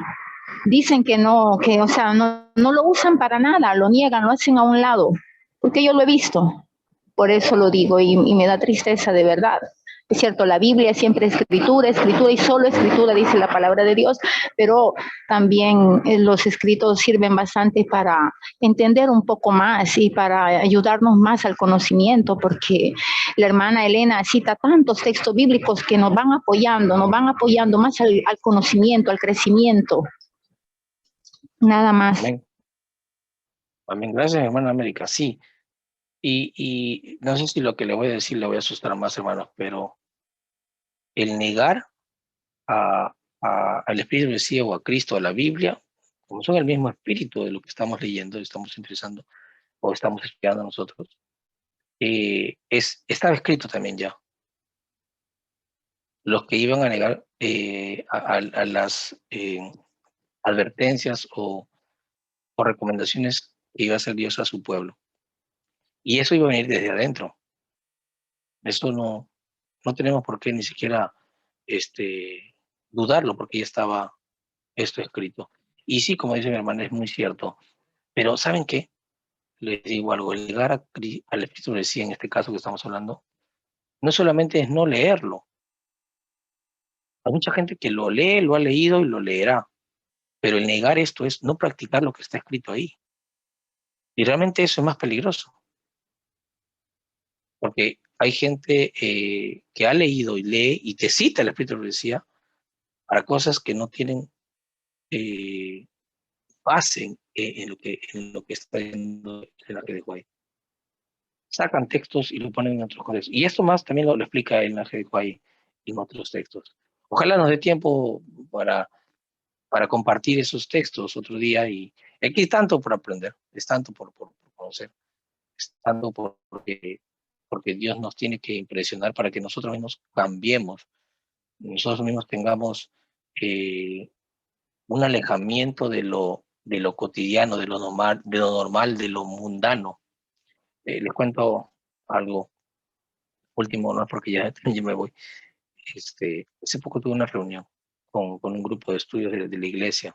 Dicen que no, que, o sea, no lo usan para nada, lo niegan, lo hacen a un lado. Porque yo lo he visto. Por eso lo digo y me da tristeza de verdad. Es cierto, la Biblia es siempre escritura, escritura y solo escritura, dice la palabra de Dios, pero también los escritos sirven bastante para entender un poco más y para ayudarnos más al conocimiento, porque la hermana Elena cita tantos textos bíblicos que nos van apoyando más al conocimiento, al crecimiento. Nada más. Amén. Amén. Gracias, hermana América. Sí. Y no sé si lo que le voy a decir le voy a asustar a más, hermanos, pero el negar al Espíritu de sí o a Cristo, a la Biblia, como son el mismo espíritu de lo que estamos leyendo, estamos interesando o estamos estudiando nosotros, estaba escrito también ya. Los que iban a negar a las advertencias o recomendaciones que iba a hacer Dios a su pueblo. Y eso iba a venir desde adentro. Eso no tenemos por qué ni siquiera dudarlo, porque ya estaba esto escrito. Y sí, como dice mi hermana, es muy cierto. Pero ¿saben qué? Les digo algo, el llegar al Espíritu de sí, en este caso que estamos hablando, no solamente es no leerlo. Hay mucha gente que lo lee, lo ha leído y lo leerá. Pero el negar esto es no practicar lo que está escrito ahí. Y realmente eso es más peligroso. Porque hay gente que ha leído y lee y te cita el Espíritu de profecía para cosas que no tienen base en lo que está viendo en la que dejó ahí. Sacan textos y lo ponen en otros contextos. Y esto más también lo explica en la que dejó ahí en otros textos. Ojalá nos dé tiempo para compartir esos textos otro día. Y aquí es tanto por aprender, es tanto por conocer, es tanto porque Dios nos tiene que impresionar para que nosotros mismos cambiemos, nosotros mismos tengamos un alejamiento de lo cotidiano, de lo normal, de lo mundano. Les cuento algo último, no es porque ya, ya me voy. Hace poco tuve una reunión con un grupo de estudios de la iglesia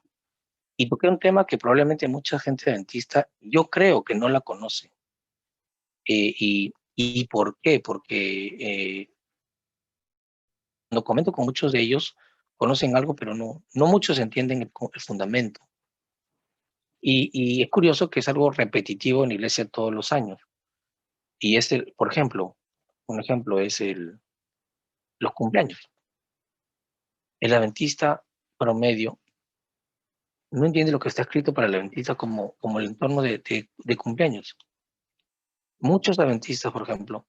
y toqué un tema que probablemente mucha gente adventista, yo creo que no la conoce. ¿Y por qué? Porque cuando comento con muchos de ellos, conocen algo, pero no muchos entienden el fundamento. Y es curioso que es algo repetitivo en la iglesia todos los años. Y es, por ejemplo, un ejemplo es los cumpleaños. El adventista promedio no entiende lo que está escrito para el adventista como el entorno de cumpleaños. Muchos adventistas, por ejemplo,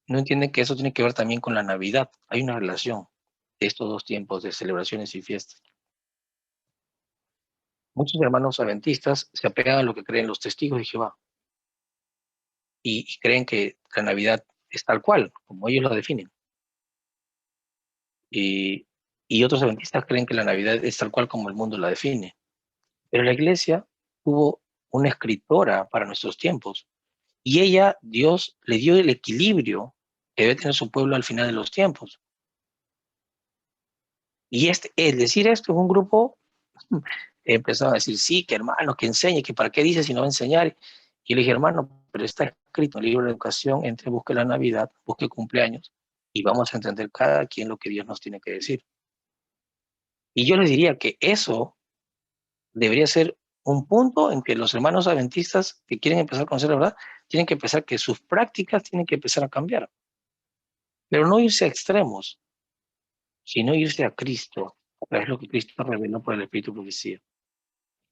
no entienden que eso tiene que ver también con la Navidad. Hay una relación de estos dos tiempos de celebraciones y fiestas. Muchos hermanos adventistas se apegan a lo que creen los testigos de Jehová y creen que la Navidad es tal cual, como ellos la definen. Y otros adventistas creen que la Navidad es tal cual como el mundo la define. Pero la iglesia tuvo una escritora para nuestros tiempos y ella, Dios, le dio el equilibrio que debe tener su pueblo al final de los tiempos. Y el decir esto en un grupo, empezaron a decir, sí, que hermano, que enseñe, que para qué dice si no va a enseñar. Y le dije, hermano, pero está escrito en el libro de educación, entre busque la Navidad, busque cumpleaños, y vamos a entender cada quien lo que Dios nos tiene que decir. Y yo les diría que eso debería ser un punto en que los hermanos adventistas que quieren empezar a conocer la verdad, tienen que empezar que sus prácticas tienen que empezar a cambiar. Pero no irse a extremos, sino irse a Cristo, a través de lo que Cristo reveló por el Espíritu de Profecía.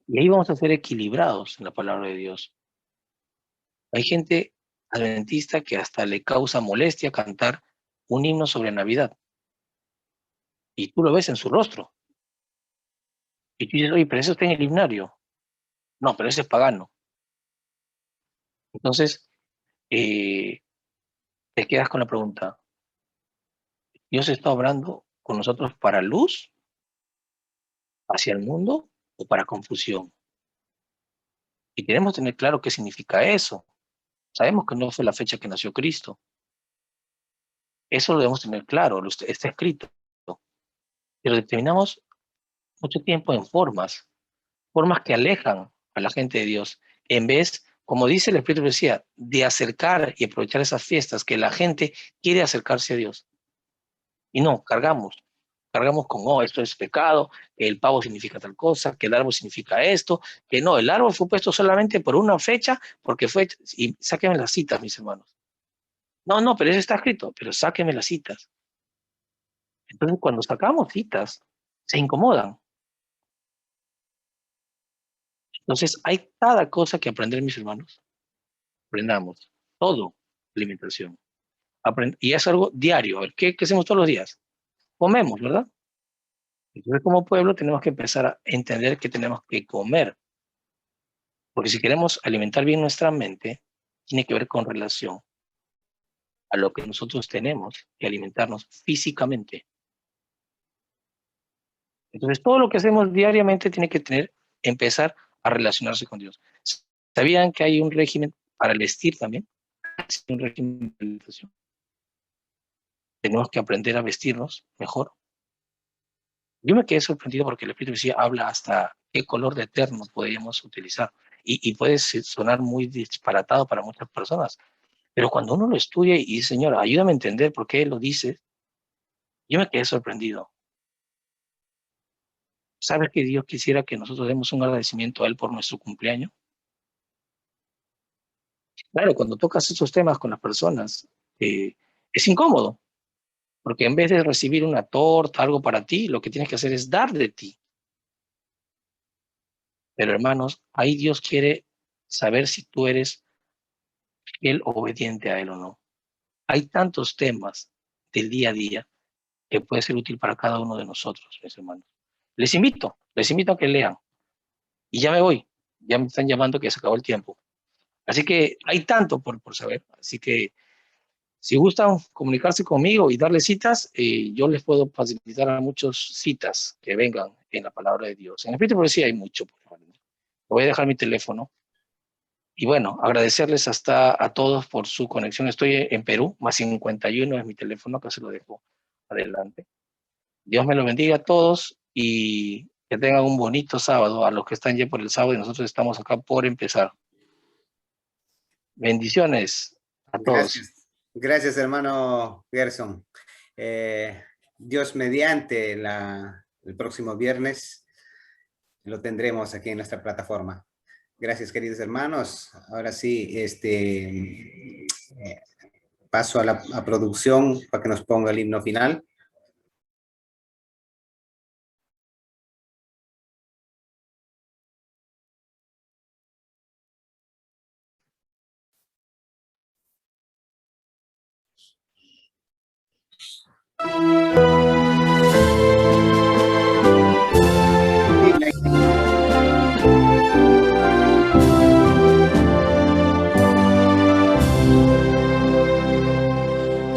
Y ahí vamos a ser equilibrados en la palabra de Dios. Hay gente adventista que hasta le causa molestia cantar un himno sobre Navidad. Y tú lo ves en su rostro. Y tú dices, oye, pero eso está en el himnario. No, pero ese es pagano. Entonces, te quedas con la pregunta, ¿Dios está obrando con nosotros para luz hacia el mundo o para confusión? Y queremos tener claro qué significa eso. Sabemos que no fue la fecha que nació Cristo. Eso lo debemos tener claro, está escrito. Pero determinamos mucho tiempo en formas que alejan a la gente de Dios, en vez, como dice el Espíritu decía, de acercar y aprovechar esas fiestas que la gente quiere acercarse a Dios. Y no, cargamos con, oh, esto es pecado, que el pavo significa tal cosa, que el árbol significa esto, que no, el árbol fue puesto solamente por una fecha, porque fue, y sáquenme las citas, mis hermanos. No, pero eso está escrito, pero sáquenme las citas. Entonces, cuando sacamos citas, se incomodan. Entonces, hay cada cosa que aprender, mis hermanos. Aprendamos todo, alimentación. Y es algo diario. ¿Qué hacemos todos los días? Comemos, ¿verdad? Entonces, como pueblo, tenemos que empezar a entender que tenemos que comer. Porque si queremos alimentar bien nuestra mente, tiene que ver con relación a lo que nosotros tenemos que alimentarnos físicamente. Entonces, todo lo que hacemos diariamente tiene que empezar a relacionarse con Dios. ¿Sabían que hay un régimen para el vestir también? Un régimen de alimentación. Tenemos que aprender a vestirnos mejor. Yo me quedé sorprendido porque el Espíritu decía, habla hasta qué color de eterno podríamos utilizar. Y puede sonar muy disparatado para muchas personas. Pero cuando uno lo estudia y dice, Señor, ayúdame a entender por qué Él lo dice, yo me quedé sorprendido. ¿Sabes que Dios quisiera que nosotros demos un agradecimiento a Él por nuestro cumpleaños? Claro, cuando tocas esos temas con las personas, es incómodo, porque en vez de recibir una torta, algo para ti, lo que tienes que hacer es dar de ti. Pero hermanos, ahí Dios quiere saber si tú eres fiel o obediente a Él o no. Hay tantos temas del día a día que puede ser útil para cada uno de nosotros, mis hermanos. Les invito a que lean. Y ya me voy, ya me están llamando que se acabó el tiempo. Así que hay tanto por saber. Así que si gustan comunicarse conmigo y darle citas, yo les puedo facilitar a muchos citas que vengan en la palabra de Dios. En el Espíritu sí hay mucho. Voy a dejar mi teléfono. Y bueno, agradecerles hasta a todos por su conexión. Estoy en Perú, más 51 es mi teléfono, acá se lo dejo adelante. Dios me lo bendiga a todos y que tengan un bonito sábado a los que están ya por el sábado y nosotros estamos acá por empezar. Bendiciones a todos. Gracias, hermano Gerson. Dios mediante el próximo viernes lo tendremos aquí en nuestra plataforma. Gracias, queridos hermanos. Ahora sí, paso a la producción para que nos ponga el himno final.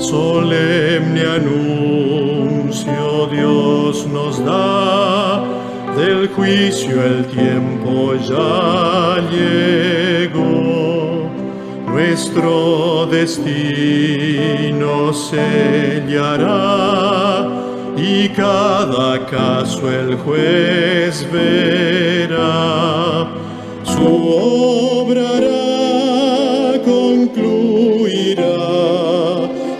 Solemne anuncio Dios nos da, del juicio el tiempo ya llegó. Nuestro destino sellará y cada caso el juez verá. Su obra hará, concluirá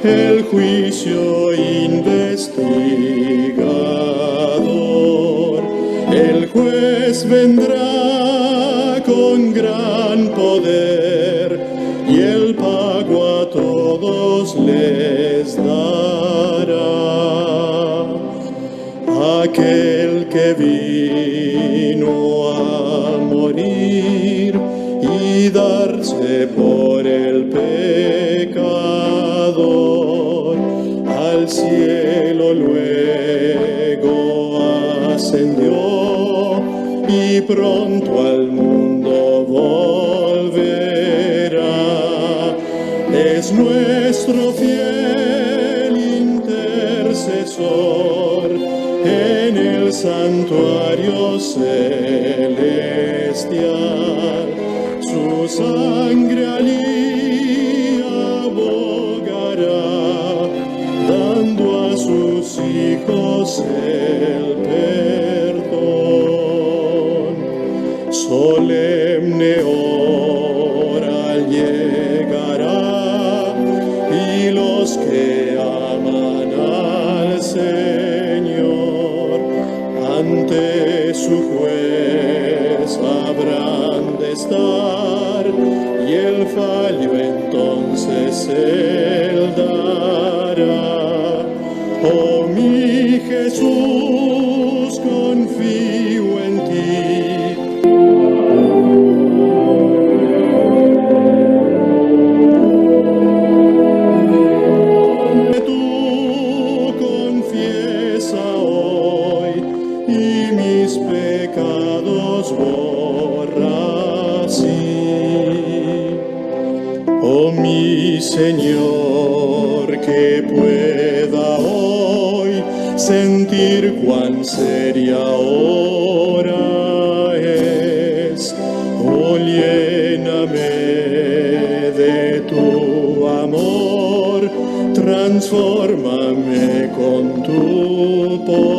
el juicio investigador. El juez vendrá con gran poder y el pago a todos les dará. Aquel que vino a morir y darse por el pecador, al cielo luego ascendió y pronto al mundo volverá. Es nuestro fiel intercesor en el santuario celestial. Su sangre allí abogará, dando a sus hijos el perdón. Solemne hora llegará y los que aman al Señor ante su juez habrán de estar, y el fallo entonces él dará. Oh mi Jesús, confío en ti. Tú confiesa hoy y mis pecados borra así. Oh mi Señor, que pueda hoy sentir cuán seria hora es. Oh, lléname de tu amor, transfórmame con tu poder.